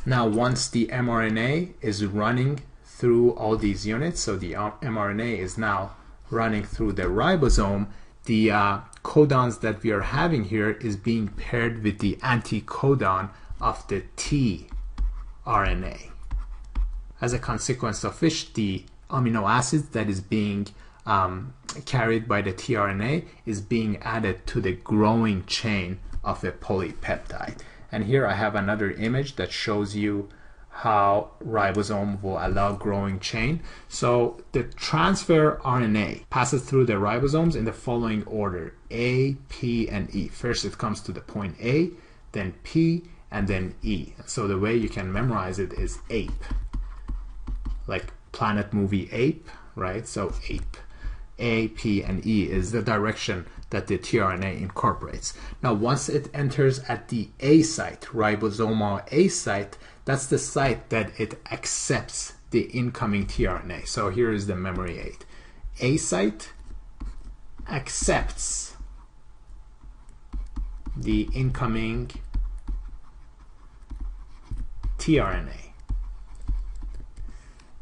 Now once the mRNA is running through all these units, so the mRNA is now running through the ribosome, the codons that we are having here is being paired with the anticodon of the tRNA. As a consequence of which, the amino acid that is being carried by the tRNA is being added to the growing chain of a polypeptide. And here I have another image that shows you how ribosome will allow growing chain. So the transfer RNA passes through the ribosomes in the following order: A, P, and E. First it comes to the point A, then P, and then E. So the way you can memorize it is ape, like Planet movie Ape, right? So ape. A, P, and E is the direction that the tRNA incorporates. Now once it enters at the A site, ribosomal A site, that's the site that it accepts the incoming tRNA. So here is the memory aid. A site accepts the incoming tRNA.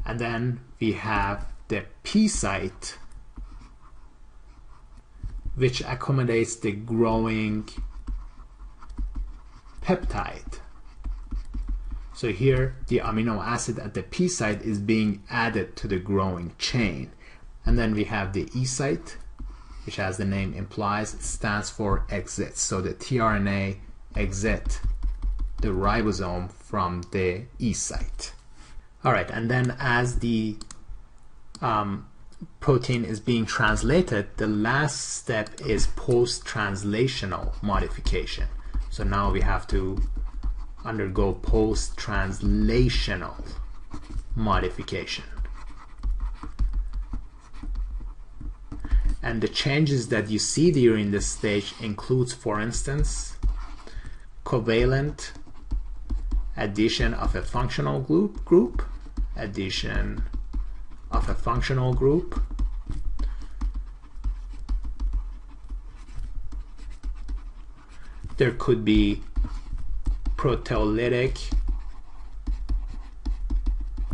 And then we have the P site, which accommodates the growing peptide. So here the amino acid at the P site is being added to the growing chain. And then we have the E site, which, as the name implies, stands for exit. So the tRNA exit the ribosome from the E site. All right, and then as the protein is being translated, the last step is post-translational modification. So now we have to undergo post-translational modification. And the changes that you see during this stage includes, for instance, covalent addition of a functional group, addition of a functional group, there could be proteolytic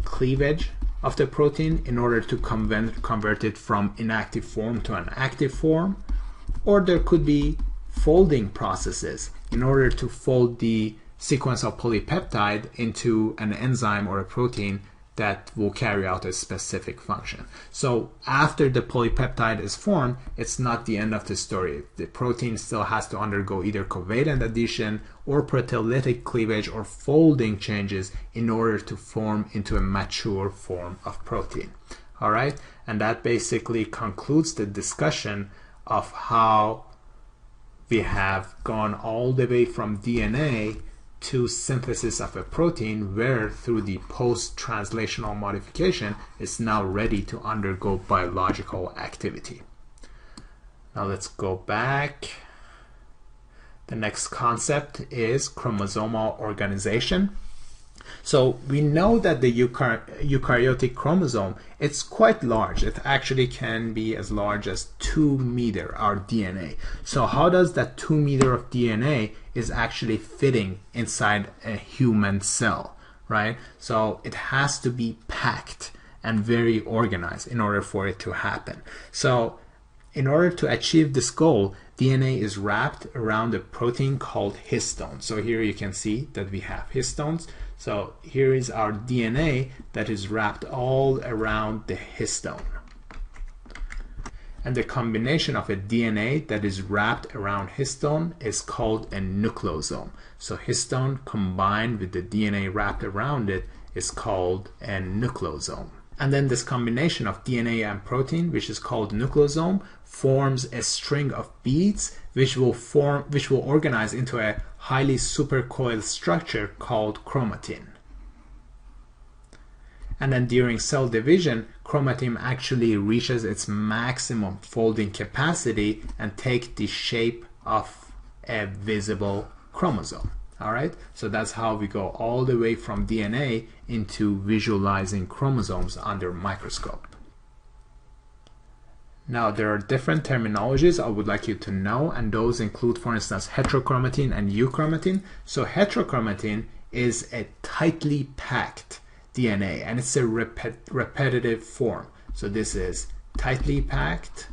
cleavage of the protein in order to convert it from inactive form to an active form, or there could be folding processes in order to fold the sequence of polypeptide into an enzyme or a protein that will carry out a specific function. So after the polypeptide is formed, it's not the end of the story. The protein still has to undergo either covalent addition or proteolytic cleavage or folding changes in order to form into a mature form of protein. All right, and that basically concludes the discussion of how we have gone all the way from DNA to synthesis of a protein, where through the post-translational modification it's now ready to undergo biological activity. Now let's go back. The next concept is chromosomal organization. So we know that the eukaryotic chromosome, it's quite large. It actually can be as large as 2 meters, our DNA. So how does that 2 meters of DNA is actually fitting inside a human cell, right? So it has to be packed and very organized in order for it to happen. So in order to achieve this goal, DNA is wrapped around a protein called histone. So here you can see that we have histones. So here is our DNA that is wrapped all around the histone. And the combination of a DNA that is wrapped around histone is called a nucleosome. So histone combined with the DNA wrapped around it is called a nucleosome. And then this combination of DNA and protein, which is called nucleosome, forms a string of beads which will organize into a highly supercoiled structure called chromatin. And then during cell division, chromatin actually reaches its maximum folding capacity and takes the shape of a visible chromosome. Alright, so that's how we go all the way from DNA into visualizing chromosomes under microscope. Now there are different terminologies I would like you to know, and those include, for instance, heterochromatin and euchromatin. So heterochromatin is a tightly packed DNA, and it's a repetitive form. So this is tightly packed,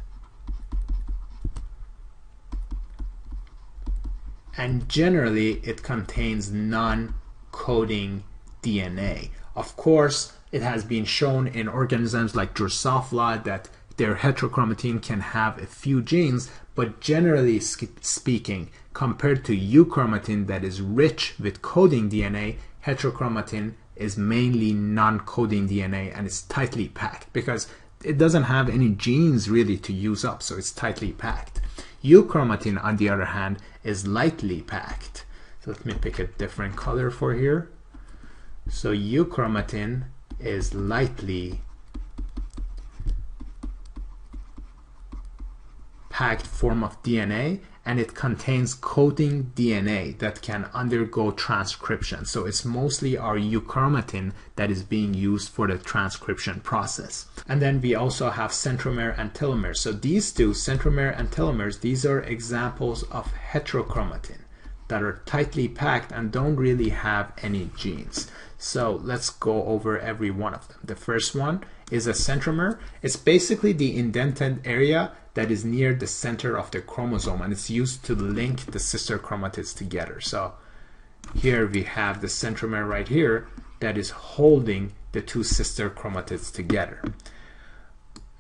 and generally it contains non-coding DNA. Of course, it has been shown in organisms like Drosophila that their heterochromatin can have a few genes, but generally speaking, compared to euchromatin that is rich with coding DNA, heterochromatin is mainly non-coding DNA, and it's tightly packed because it doesn't have any genes really to use up, so it's tightly packed. Euchromatin, on the other hand, is lightly packed. So let me pick a different color for here. So euchromatin is lightly packed form of DNA, and it contains coding DNA that can undergo transcription. So it's mostly our euchromatin that is being used for the transcription process. And then we also have centromere and telomere. So these two, centromere and telomeres, these are examples of heterochromatin that are tightly packed and don't really have any genes. So let's go over every one of them. The first one is a centromere. It's basically the indented area that is near the center of the chromosome, and it's used to link the sister chromatids together. So here we have the centromere right here that is holding the two sister chromatids together.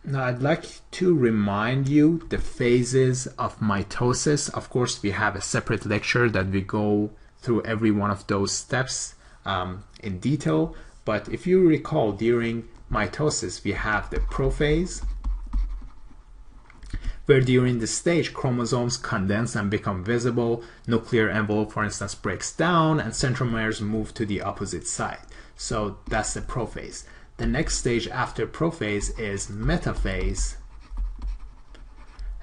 Now I'd like to remind you the phases of mitosis. Of course, we have a separate lecture that we go through every one of those steps in detail, but if you recall, during mitosis we have the prophase, where during this stage chromosomes condense and become visible, nuclear envelope, for instance, breaks down, and centromeres move to the opposite side. So that's the prophase. The next stage after prophase is metaphase,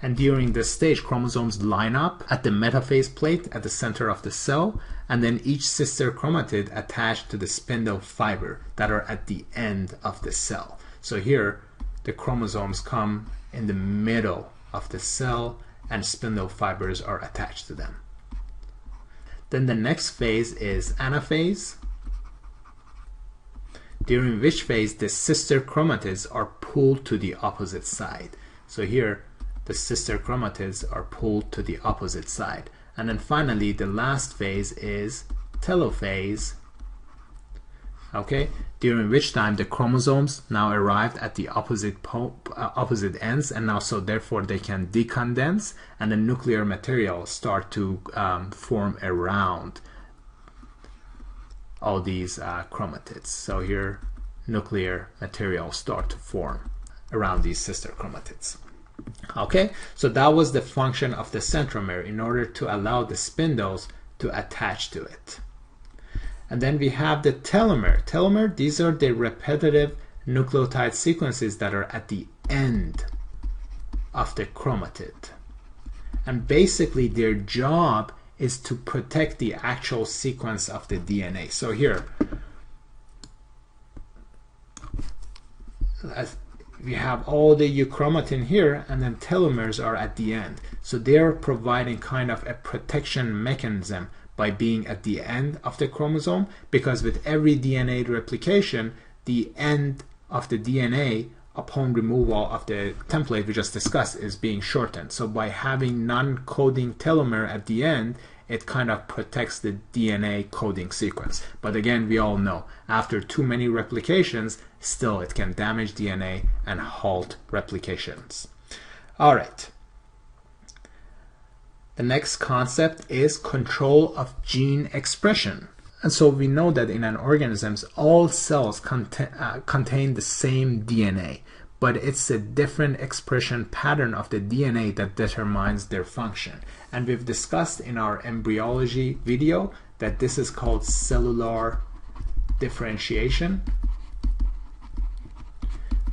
and during this stage chromosomes line up at the metaphase plate at the center of the cell, and then each sister chromatid attached to the spindle fiber that are at the end of the cell. So here the chromosomes come in the middle of the cell and spindle fibers are attached to them. Then the next phase is anaphase, during which phase the sister chromatids are pulled to the opposite side. So here the sister chromatids are pulled to the opposite side. And then finally the last phase is telophase, okay, during which time the chromosomes now arrived at the opposite ends, and now so therefore they can decondense, and the nuclear material start to form around all these chromatids. So here nuclear material start to form around these sister chromatids. Okay, so that was the function of the centromere in order to allow the spindles to attach to it. And then we have the telomere. Telomere, these are the repetitive nucleotide sequences that are at the end of the chromatid. And basically their job is to protect the actual sequence of the DNA. So here, we have all the euchromatin here, and then telomeres are at the end. So they're providing kind of a protection mechanism by being at the end of the chromosome, because with every DNA replication, the end of the DNA upon removal of the template we just discussed is being shortened. So by having non-coding telomere at the end, it kind of protects the DNA coding sequence. But again, we all know after too many replications, still it can damage DNA and halt replications. All right. The next concept is control of gene expression. And so we know that in an organism, all cells contain the same DNA, but it's a different expression pattern of the DNA that determines their function. And we've discussed in our embryology video that this is called cellular differentiation,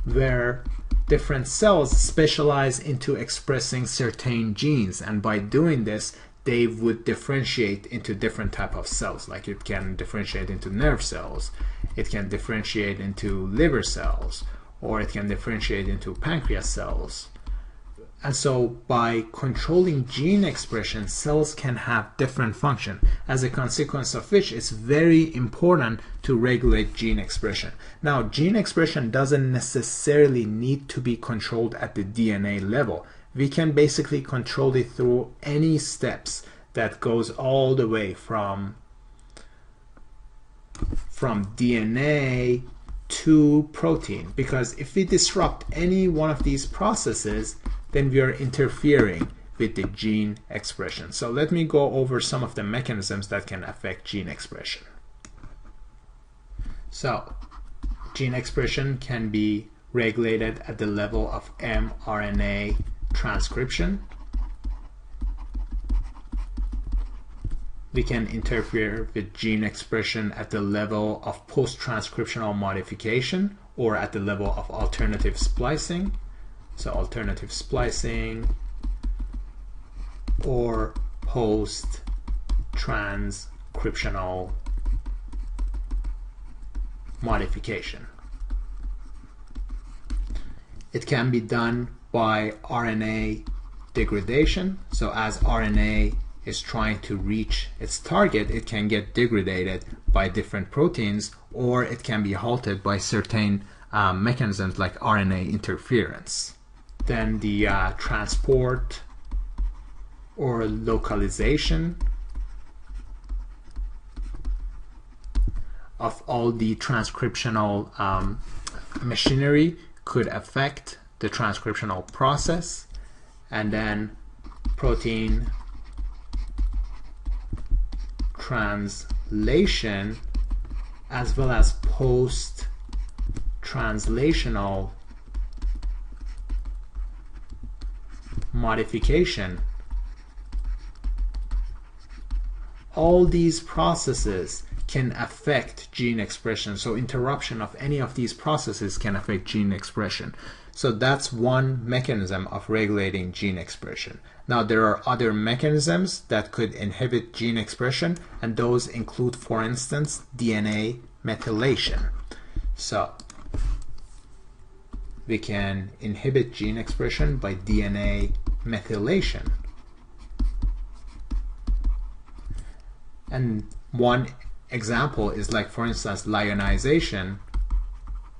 where different cells specialize into expressing certain genes, and by doing this they would differentiate into different type of cells. Like it can differentiate into nerve cells, it can differentiate into liver cells, or it can differentiate into pancreas cells. And so by controlling gene expression, cells can have different function, as a consequence of which it's very important to regulate gene expression. Now, gene expression doesn't necessarily need to be controlled at the DNA level. We can basically control it through any steps that goes all the way from DNA to protein, because if we disrupt any one of these processes, then we are interfering with the gene expression. So let me go over some of the mechanisms that can affect gene expression. So gene expression can be regulated at the level of mRNA transcription. We can interfere with gene expression at the level of post-transcriptional modification, or at the level of alternative splicing. So alternative splicing or post-transcriptional modification. It can be done by RNA degradation. So as RNA is trying to reach its target, it can get degraded by different proteins, or it can be halted by certain mechanisms like RNA interference. Then the transport or localization of all the transcriptional machinery could affect the transcriptional process. And then protein translation, as well as post-translational modification. All these processes can affect gene expression. So interruption of any of these processes can affect gene expression. So that's one mechanism of regulating gene expression. Now there are other mechanisms that could inhibit gene expression, and those include, for instance, DNA methylation. So we can inhibit gene expression by DNA methylation. And one example is, like, for instance, lionization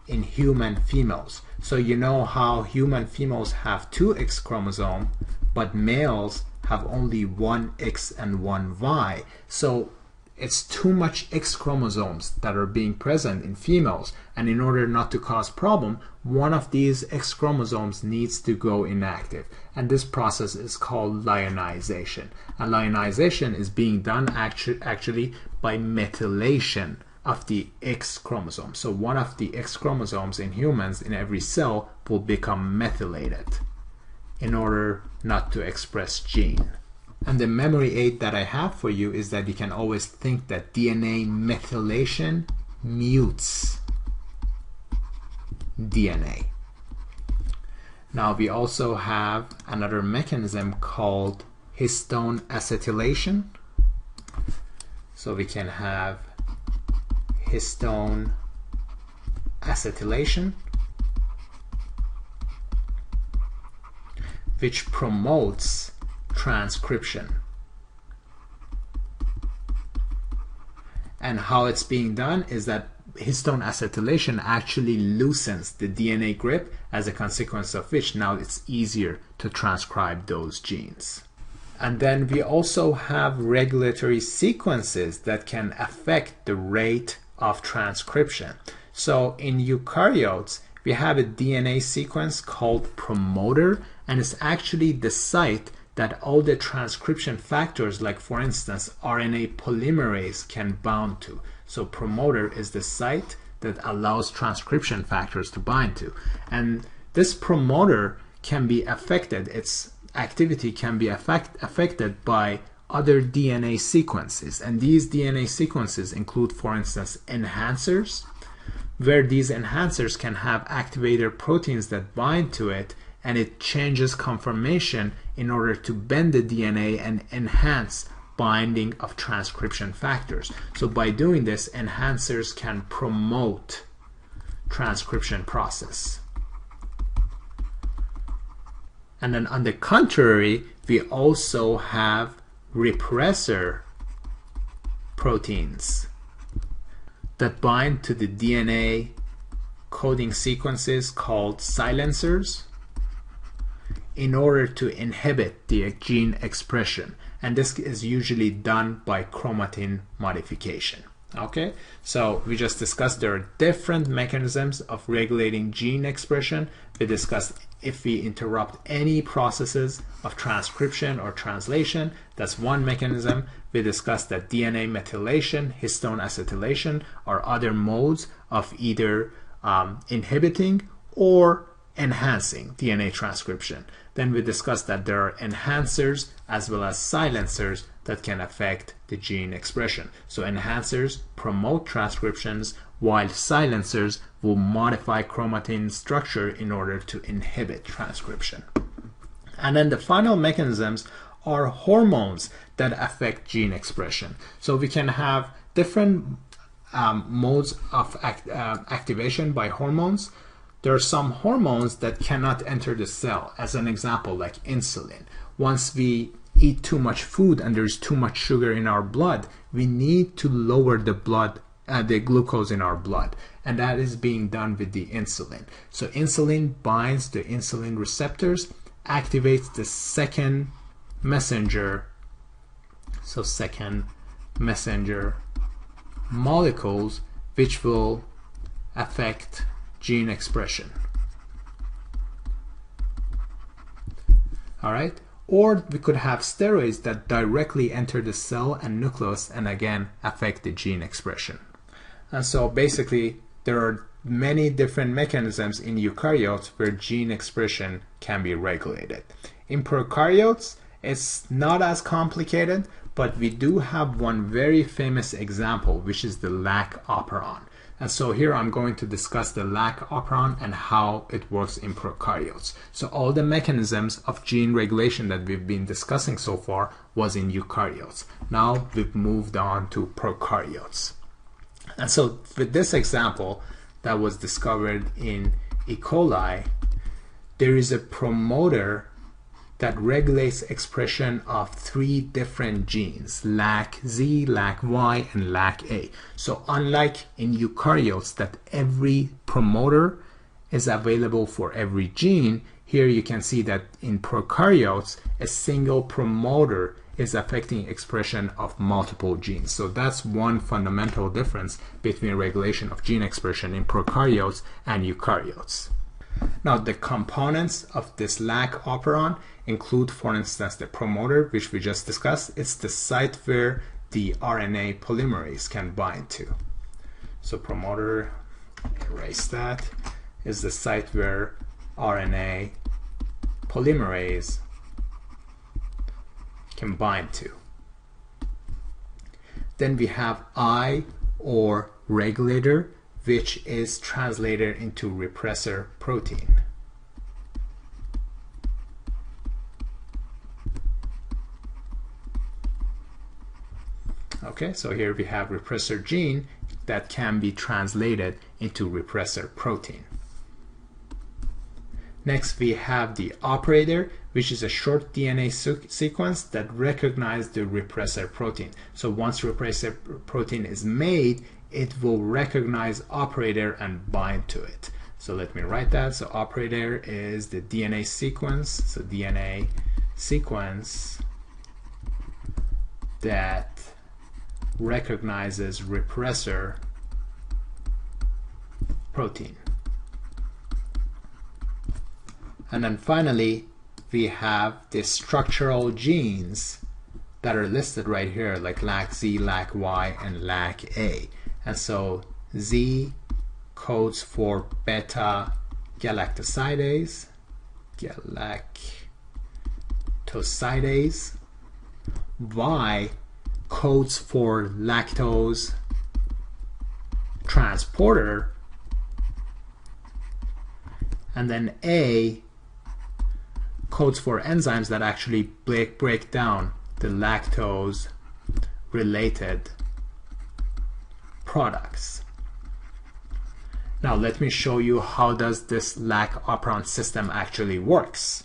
in human females. So you know how human females have 2 X chromosomes, but males have only 1 X and 1 Y. So it's too much X chromosomes that are being present in females, and in order not to cause problem, one of these X chromosomes needs to go inactive, and this process is called lionization. And lionization is being done actually by methylation of the X chromosome. So one of the X chromosomes in humans in every cell will become methylated in order not to express gene. And the memory aid that I have for you is that you can always think that DNA methylation mutes DNA. Now we also have another mechanism called histone acetylation. So we can have histone acetylation, which promotes transcription. And how it's being done is that histone acetylation actually loosens the DNA grip, as a consequence of which now it's easier to transcribe those genes. And then we also have regulatory sequences that can affect the rate of transcription. So in eukaryotes, we have a DNA sequence called promoter, and it's actually the site that all the transcription factors, like for instance RNA polymerase, can bind to. So promoter is the site that allows transcription factors to bind to, and this promoter can be affected, its activity can be affected by other DNA sequences, and these DNA sequences include, for instance, enhancers, where these enhancers can have activator proteins that bind to it, and it changes conformation in order to bend the DNA and enhance binding of transcription factors. So by doing this, enhancers can promote transcription process. And then on the contrary, we also have repressor proteins that bind to the DNA coding sequences called silencers in order to inhibit the gene expression, and this is usually done by chromatin modification. Okay, so we just discussed there are different mechanisms of regulating gene expression. We discussed if we interrupt any processes of transcription or translation, that's one mechanism. We discussed that DNA methylation, histone acetylation are other modes of either inhibiting or enhancing DNA transcription. Then we discussed that there are enhancers as well as silencers that can affect the gene expression. So enhancers promote transcriptions, while silencers will modify chromatin structure in order to inhibit transcription. And then the final mechanisms are hormones that affect gene expression. So we can have different modes of activation by hormones. There are some hormones that cannot enter the cell, as an example like insulin. Once we eat too much food and there's too much sugar in our blood, we need to lower the glucose in our blood, and that is being done with the insulin. So insulin binds the insulin receptors, activates the second messenger, so second messenger molecules, which will affect gene expression. All right, or we could have steroids that directly enter the cell and nucleus and again affect the gene expression. And so basically there are many different mechanisms in eukaryotes where gene expression can be regulated. In prokaryotes, it's not as complicated, but we do have one very famous example, which is the lac operon. And so here I'm going to discuss the lac operon and how it works in prokaryotes. So all the mechanisms of gene regulation that we've been discussing so far was in eukaryotes. Now we've moved on to prokaryotes. And so with this example that was discovered in E. coli, there is a promoter that regulates expression of 3 different genes, LAC-Z, LAC-Y, and LAC-A. So unlike in eukaryotes that every promoter is available for every gene, here you can see that in prokaryotes, a single promoter is affecting expression of multiple genes. So that's one fundamental difference between regulation of gene expression in prokaryotes and eukaryotes. Now the components of this lac operon include, for instance, the promoter, which we just discussed. It's the site where the RNA polymerase can bind to. So promoter, erase that, is the site where RNA polymerase can bind to. Then we have I, or regulator, which is translated into repressor protein. Okay, so here we have repressor gene that can be translated into repressor protein. Next we have the operator, which is a short DNA sequence that recognizes the repressor protein. So once repressor protein is made, it will recognize operator and bind to it. So let me write that. So operator is the DNA sequence, so DNA sequence that recognizes repressor protein. And then finally we have the structural genes that are listed right here, like LAC-Z, LAC-Y, and LAC-A. And so Z codes for beta galactosidase, Y codes for lactose transporter, and then A codes for enzymes that actually break down the lactose related products. Now let me show you how does this lac operon system actually works.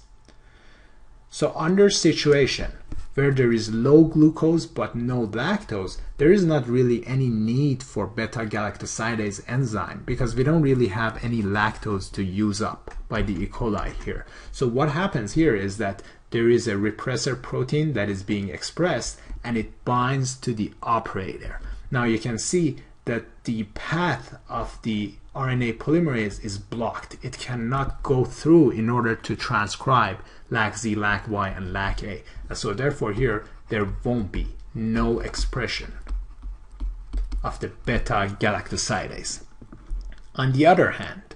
So under situation where there is low glucose but no lactose, there is not really any need for beta galactosidase enzyme because we don't really have any lactose to use up by the E. coli here. So what happens here is that there is a repressor protein that is being expressed and it binds to the operator. Now you can see that the path of the RNA polymerase is blocked. It cannot go through in order to transcribe LAC-Z, LAC-Y, and LAC-A. And so therefore here there won't be no expression of the beta galactosidase. On the other hand,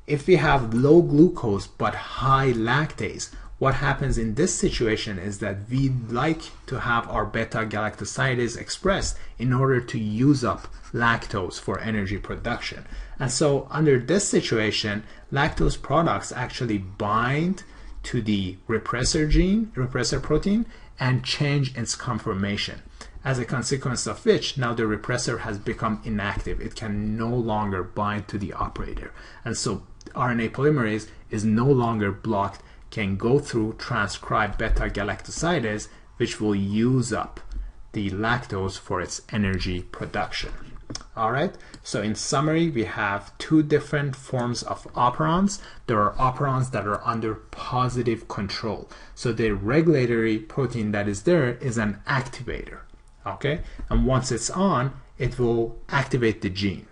if we have low glucose but high lactase, what happens in this situation is that we like to have our beta galactosidase expressed in order to use up lactose for energy production. And so under this situation, lactose products actually bind to the repressor protein, and change its conformation. As a consequence of which, now the repressor has become inactive. It can no longer bind to the operator. And so RNA polymerase is no longer blocked, can go through, transcribe beta galactosidase, which will use up the lactose for its energy production. Alright, so in summary, we have two different forms of operons. There are operons that are under positive control. So the regulatory protein that is there is an activator. Okay, and once it's on, it will activate the gene.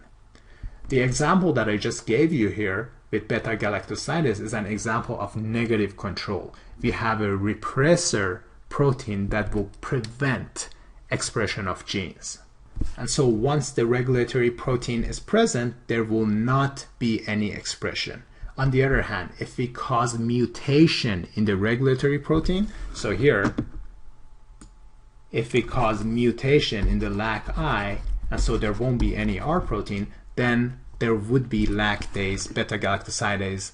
The example that I just gave you here with beta galactosidase is an example of negative control. We have a repressor protein that will prevent expression of genes. And so once the regulatory protein is present, there will not be any expression. On the other hand, if we cause mutation in the regulatory protein, so here, if we cause mutation in the LAC-I, and so there won't be any R protein, then there would be lactase, beta galactosidase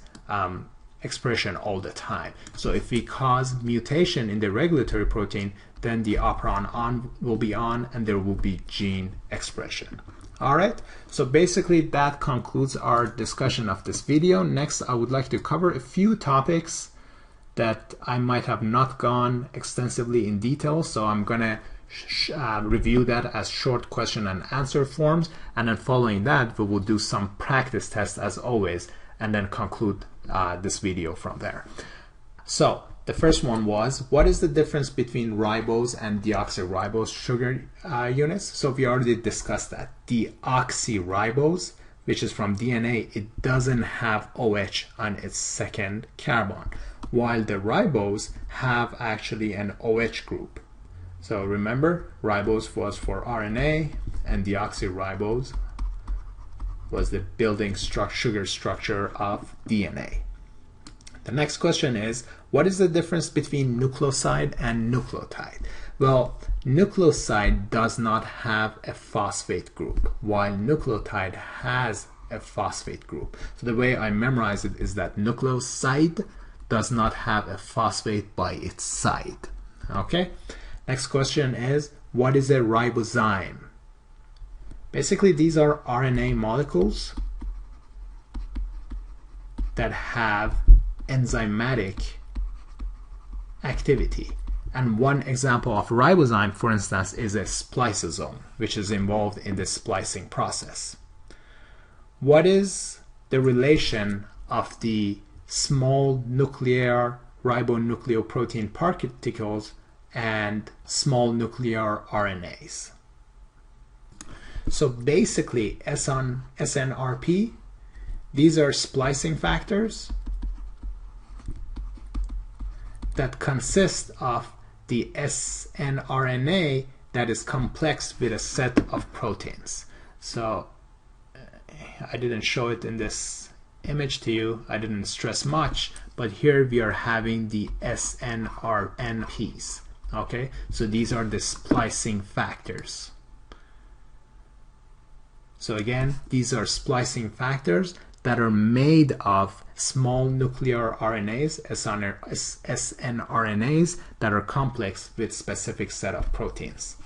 expression all the time. So if we cause mutation in the regulatory protein, then the operon on will be on and there will be gene expression. Alright, so basically that concludes our discussion of this video. Next, I would like to cover a few topics that I might have not gone extensively in detail, so I'm gonna review that as short question and answer forms, and then following that we will do some practice tests as always, and then conclude this video from there. So the first one was, what is the difference between ribose and deoxyribose sugar units? So we already discussed that. Deoxyribose, which is from DNA, it doesn't have OH on its second carbon, while the ribose have actually an OH group. So remember, ribose was for RNA and deoxyribose was the building sugar structure of DNA. The next question is, what is the difference between nucleoside and nucleotide? Well, nucleoside does not have a phosphate group, while nucleotide has a phosphate group. So the way I memorize it is that nucleoside does not have a phosphate by its side. Okay? Next question is, what is a ribozyme? Basically, these are RNA molecules that have enzymatic activity. And one example of ribozyme, for instance, is a spliceosome, which is involved in the splicing process. What is the relation of the small nuclear ribonucleoprotein particles and small nuclear RNAs? So basically, SNRP, these are splicing factors, that consists of the snRNA that is complex with a set of proteins. So I didn't show it in this image to you, I didn't stress much, but here we are having the snRNPs. Okay, so these are the splicing factors. So again, these are splicing factors that are made of small nuclear RNAs, snRNAs, that are complex with specific set of proteins.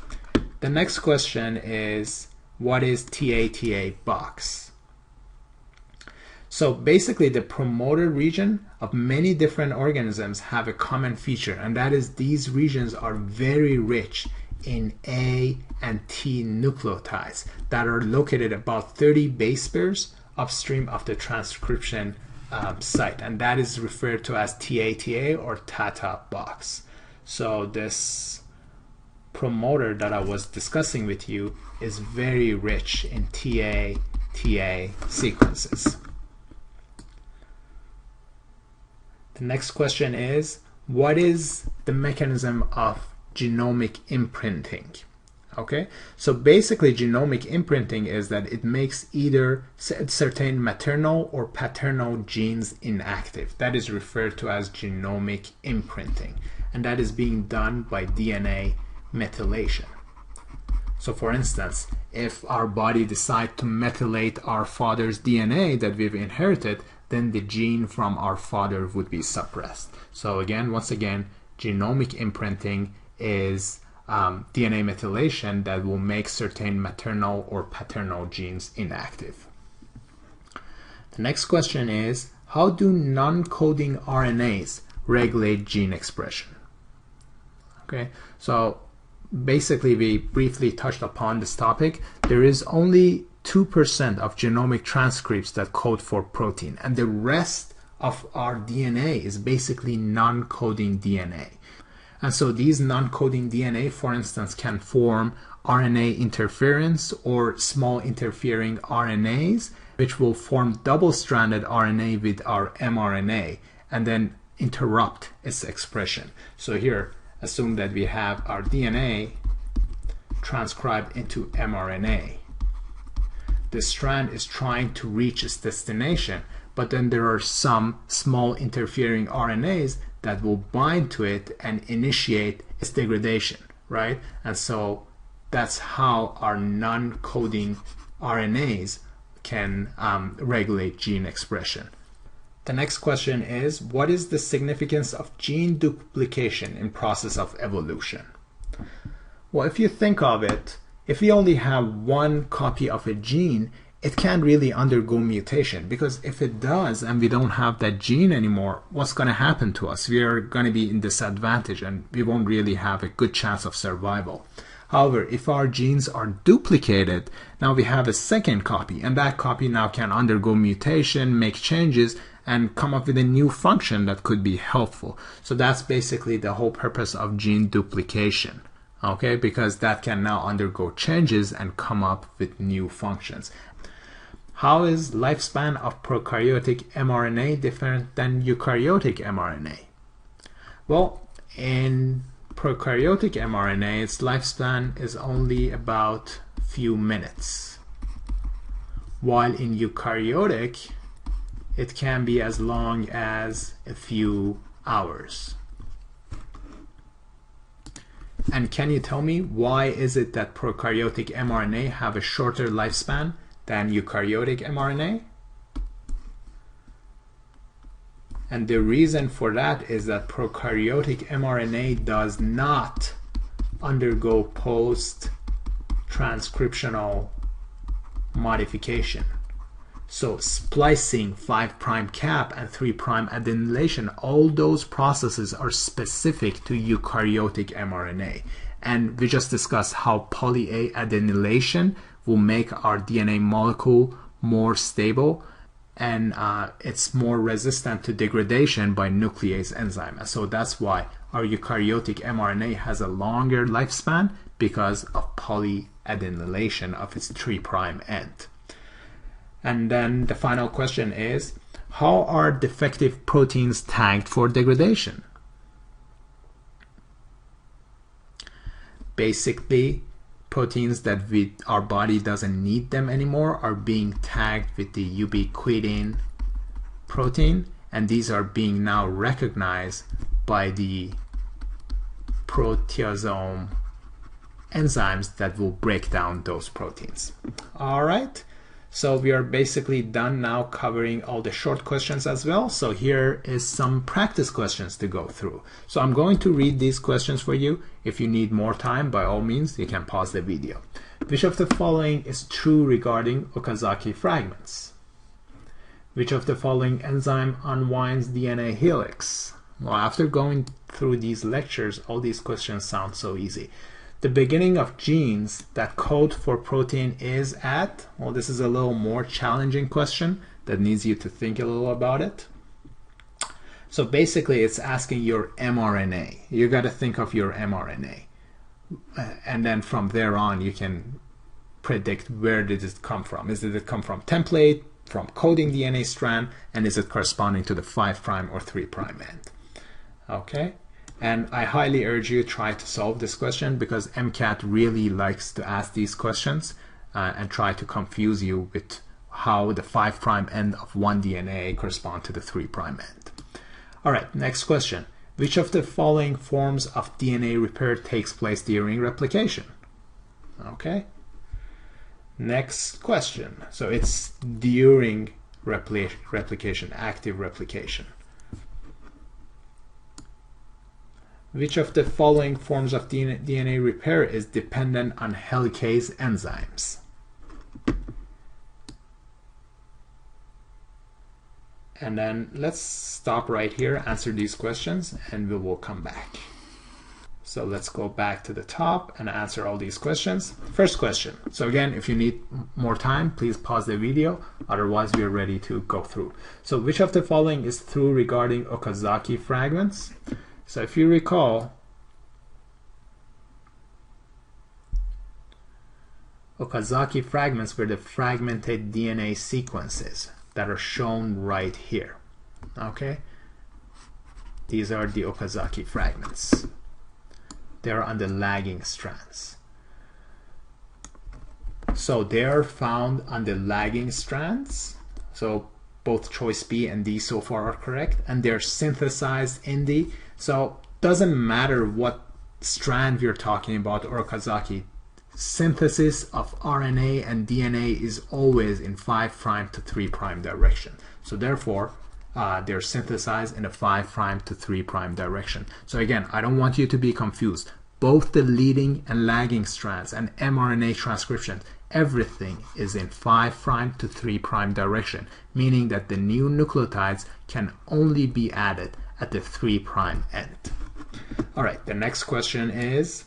The next question is, what is TATA box? So basically the promoter region of many different organisms have a common feature, and that is these regions are very rich in A and T nucleotides that are located about 30 base pairs upstream of the transcription site, and that is referred to as TATA or TATA box. So this promoter that I was discussing with you is very rich in TATA sequences. The next question is, what is the mechanism of genomic imprinting? Okay, so basically genomic imprinting is that it makes either certain maternal or paternal genes inactive. That is referred to as genomic imprinting, and that is being done by DNA methylation. So for instance, if our body decides to methylate our father's DNA that we've inherited, then the gene from our father would be suppressed. So again, once again, genomic imprinting is DNA methylation that will make certain maternal or paternal genes inactive. The next question is, how do non-coding RNAs regulate gene expression? Okay, so basically we briefly touched upon this topic. There is only 2% of genomic transcripts that code for protein, and the rest of our DNA is basically non-coding DNA. And so these non-coding DNA, for instance, can form RNA interference or small interfering RNAs, which will form double-stranded RNA with our mRNA and then interrupt its expression. So here, assume that we have our DNA transcribed into mRNA. The strand is trying to reach its destination, but then there are some small interfering RNAs that will bind to it and initiate its degradation, right? And so that's how our non-coding RNAs can regulate gene expression. The next question is, what is the significance of gene duplication in process of evolution? Well, if you think of it, if we only have one copy of a gene, it can't really undergo mutation, because if it does and we don't have that gene anymore, what's going to happen to us? We are going to be in disadvantage and we won't really have a good chance of survival. However, if our genes are duplicated, now we have a second copy, and that copy now can undergo mutation, make changes, and come up with a new function that could be helpful. So that's basically the whole purpose of gene duplication. Okay, because that can now undergo changes and come up with new functions. How is lifespan of prokaryotic mRNA different than eukaryotic mRNA? Well, in prokaryotic mRNA, its lifespan is only about a few minutes, while in eukaryotic, it can be as long as a few hours. And can you tell me why is it that prokaryotic mRNA have a shorter lifespan than eukaryotic mRNA? And the reason for that is that prokaryotic mRNA does not undergo post-transcriptional modification. So splicing, 5' cap and 3' adenylation, all those processes are specific to eukaryotic mRNA. And we just discussed how poly-A adenylation will make our DNA molecule more stable, and it's more resistant to degradation by nuclease enzyme. And so that's why our eukaryotic mRNA has a longer lifespan, because of polyadenylation of its 3' end. And then the final question is, how are defective proteins tagged for degradation? basically proteins that our body doesn't need them anymore are being tagged with the ubiquitin protein, and these are being now recognized by the proteasome enzymes that will break down those proteins. All right, so we are basically done now covering all the short questions as well. So here is some practice questions to go through. So I'm going to read these questions for you. If you need more time, by all means, you can pause the video. Which of the following is true regarding Okazaki fragments? Which of the following enzyme unwinds DNA helix? Well, after going through these lectures, all these questions sound so easy. The beginning of genes that code for protein is at, well, this is a little more challenging question that needs you to think a little about it. So basically it's asking your mRNA. You got to think of your mRNA. And then from there on you can predict where did it come from. Did it come from template, from coding DNA strand, and is it corresponding to the 5' or 3' end? Okay. And I highly urge you to try to solve this question, because MCAT really likes to ask these questions and try to confuse you with how the 5' end of one DNA correspond to the 3' end. All right, next question. Which of the following forms of DNA repair takes place during replication? Okay. Next question. So it's during replication, active replication. Which of the following forms of DNA repair is dependent on helicase enzymes? And then let's stop right here, answer these questions, and we will come back. So let's go back to the top and answer all these questions. First question. So again, if you need more time, please pause the video. Otherwise, we are ready to go through. So which of the following is true regarding Okazaki fragments? So if you recall, Okazaki fragments were the fragmented DNA sequences that are shown right here. Okay? These are the Okazaki fragments. They are on the lagging strands. So they are found on the lagging strands. So both choice B and D so far are correct, and they're synthesized in the, so doesn't matter what strand we're talking about or Okazaki, synthesis of RNA and DNA is always in 5' to 3' direction. So therefore they're synthesized in a 5' to 3' direction. So again, I don't want you to be confused. Both the leading and lagging strands and mRNA transcription, everything is in 5' to 3' direction, meaning that the new nucleotides can only be added at the 3' end. All right, the next question is,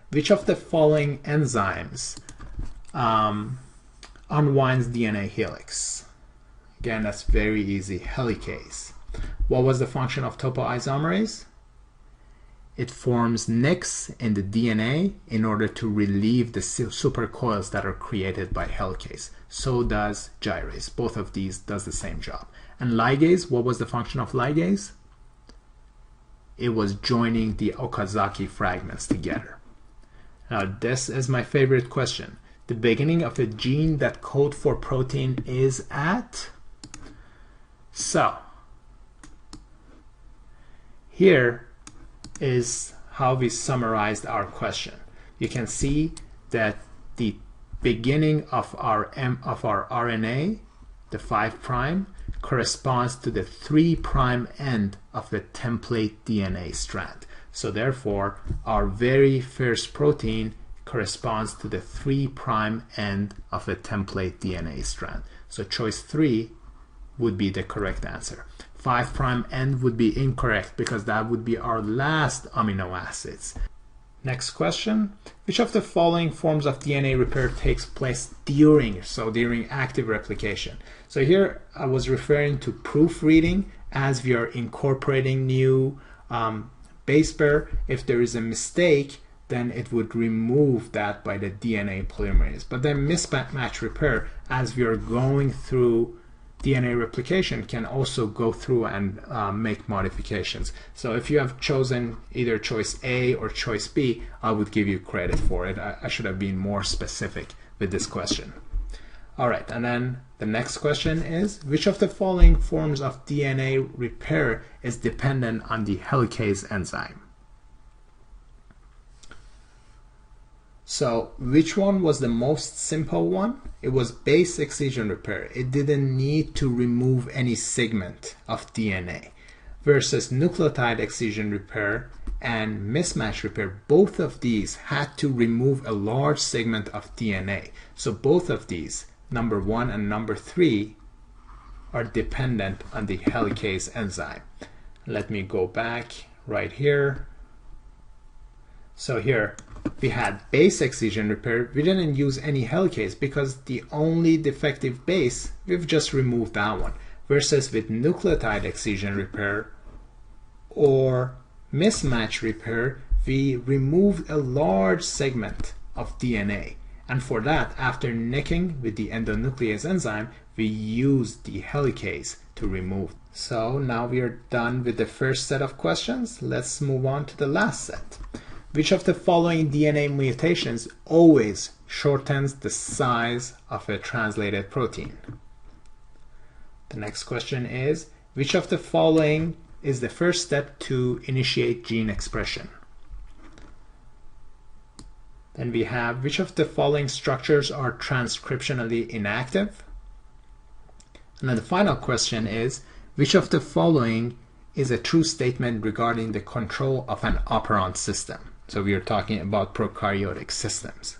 which of the following enzymes unwinds DNA helix? Again, that's very easy, helicase. What was the function of topoisomerase? It forms nicks in the DNA in order to relieve the supercoils that are created by helicase. So does gyrase. Both of these does the same job. And ligase, what was the function of ligase? It was joining the Okazaki fragments together. Now this is my favorite question. The beginning of a gene that code for protein is at? So here is how we summarized our question. You can see that the beginning of our RNA, the 5', corresponds to the 3' end of the template DNA strand. So therefore, our very first protein corresponds to the 3' end of a template DNA strand. So choice 3 would be the correct answer. 5' end would be incorrect because that would be our last amino acids. Next question. Which of the following forms of DNA repair takes place during active replication? So here I was referring to proofreading as we are incorporating new base pair. If there is a mistake, then it would remove that by the DNA polymerase. But then mismatch repair, as we are going through DNA replication can also go through and make modifications. So if you have chosen either choice A or choice B, I would give you credit for it. I should have been more specific with this question. All right, and then the next question is, which of the following forms of DNA repair is dependent on the helicase enzyme? So which one was the most simple one? It was base excision repair. It didn't need to remove any segment of DNA. Versus nucleotide excision repair and mismatch repair, both of these had to remove a large segment of DNA. So both of these, number 1 and number 3, are dependent on the helicase enzyme. Let me go back right here. So here we had base excision repair. We didn't use any helicase because the only defective base, we've just removed that one. Versus with nucleotide excision repair or mismatch repair, we removed a large segment of DNA. And for that, after nicking with the endonuclease enzyme, we used the helicase to remove. So now we are done with the first set of questions. Let's move on to the last set. Which of the following DNA mutations always shortens the size of a translated protein? The next question is, which of the following is the first step to initiate gene expression? Then we have, which of the following structures are transcriptionally inactive? And then the final question is, which of the following is a true statement regarding the control of an operant system? So we are talking about prokaryotic systems.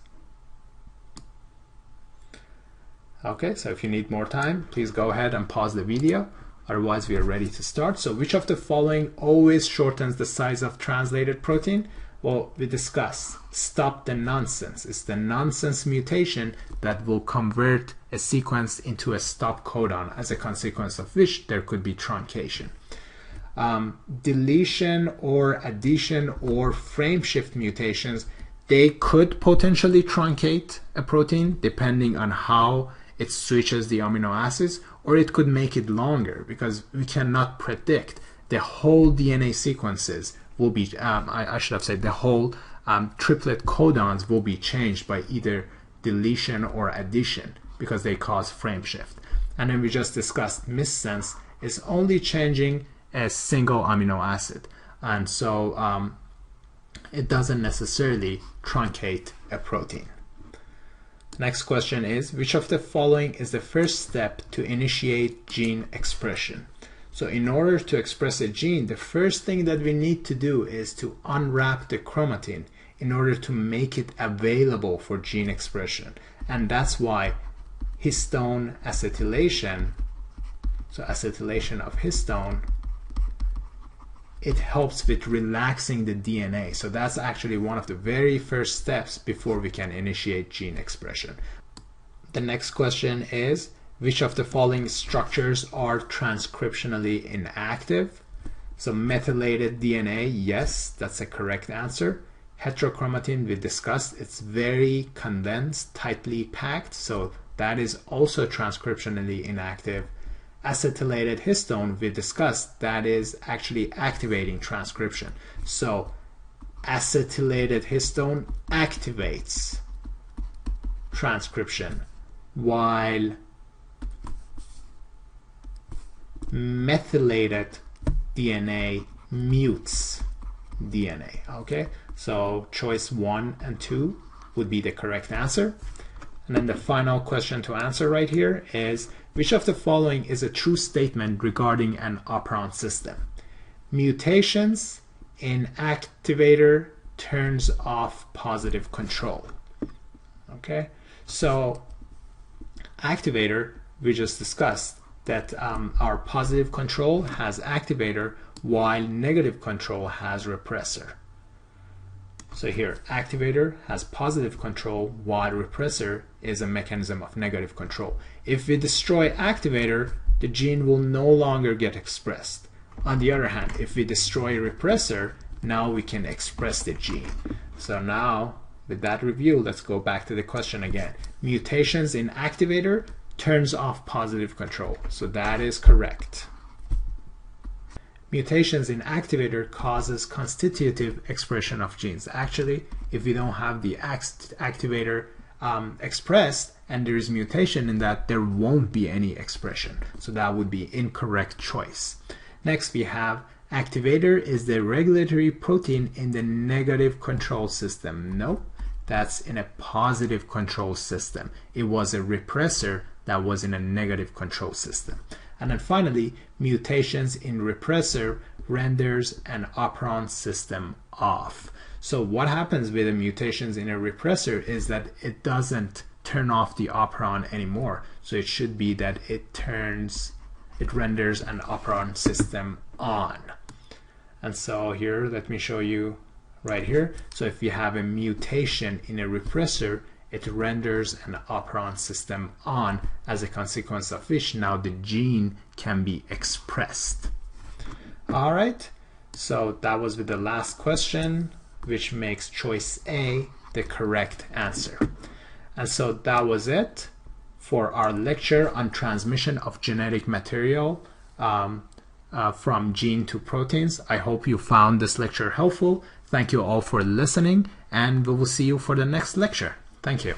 Okay, so if you need more time, please go ahead and pause the video. Otherwise, we are ready to start. So which of the following always shortens the size of translated protein? Well, we discussed stop the nonsense. It's the nonsense mutation that will convert a sequence into a stop codon, as a consequence of which there could be truncation. Deletion or addition or frame shift mutations, they could potentially truncate a protein depending on how it switches the amino acids, or it could make it longer because we cannot predict the whole DNA sequences will be, I should have said the whole triplet codons will be changed by either deletion or addition because they cause frame shift. And then we just discussed missense is only changing a single amino acid, and so it doesn't necessarily truncate a protein. Next question is, which of the following is the first step to initiate gene expression? So in order to express a gene, the first thing that we need to do is to unwrap the chromatin in order to make it available for gene expression. And that's why histone acetylation, so acetylation of histone, it helps with relaxing the DNA. So that's actually one of the very first steps before we can initiate gene expression. The next question is, which of the following structures are transcriptionally inactive? So methylated DNA, yes, that's a correct answer. Heterochromatin, we discussed, it's very condensed, tightly packed, so that is also transcriptionally inactive. Acetylated histone, we discussed, that is actually activating transcription. So acetylated histone activates transcription, while methylated DNA mutes DNA. Okay, so choice 1 and 2 would be the correct answer. And then the final question to answer right here is, which of the following is a true statement regarding an operant system? Mutations in activator turns off positive control. Okay, so activator, we just discussed that our positive control has activator while negative control has repressor. So here, activator has positive control while repressor is a mechanism of negative control. If we destroy activator, the gene will no longer get expressed. On the other hand, if we destroy repressor, now we can express the gene. So now, with that review, let's go back to the question again. Mutations in activator turns off positive control. So that is correct. Mutations in activator causes constitutive expression of genes. Actually, if you don't have the activator expressed and there is mutation in that, there won't be any expression. So that would be incorrect choice. Next we have activator is the regulatory protein in the negative control system. Nope, that's in a positive control system. It was a repressor that was in a negative control system. And then finally, mutations in repressor renders an operon system off. So what happens with the mutations in a repressor is that it doesn't turn off the operon anymore. So it should be that it renders an operon system on. And so here, let me show you right here. So if you have a mutation in a repressor, it renders an operon system on, as a consequence of which now the gene can be expressed. All right, so that was with the last question, which makes choice A the correct answer. And so that was it for our lecture on transmission of genetic material from gene to proteins. I hope you found this lecture helpful. Thank you all for listening, and we will see you for the next lecture. Thank you.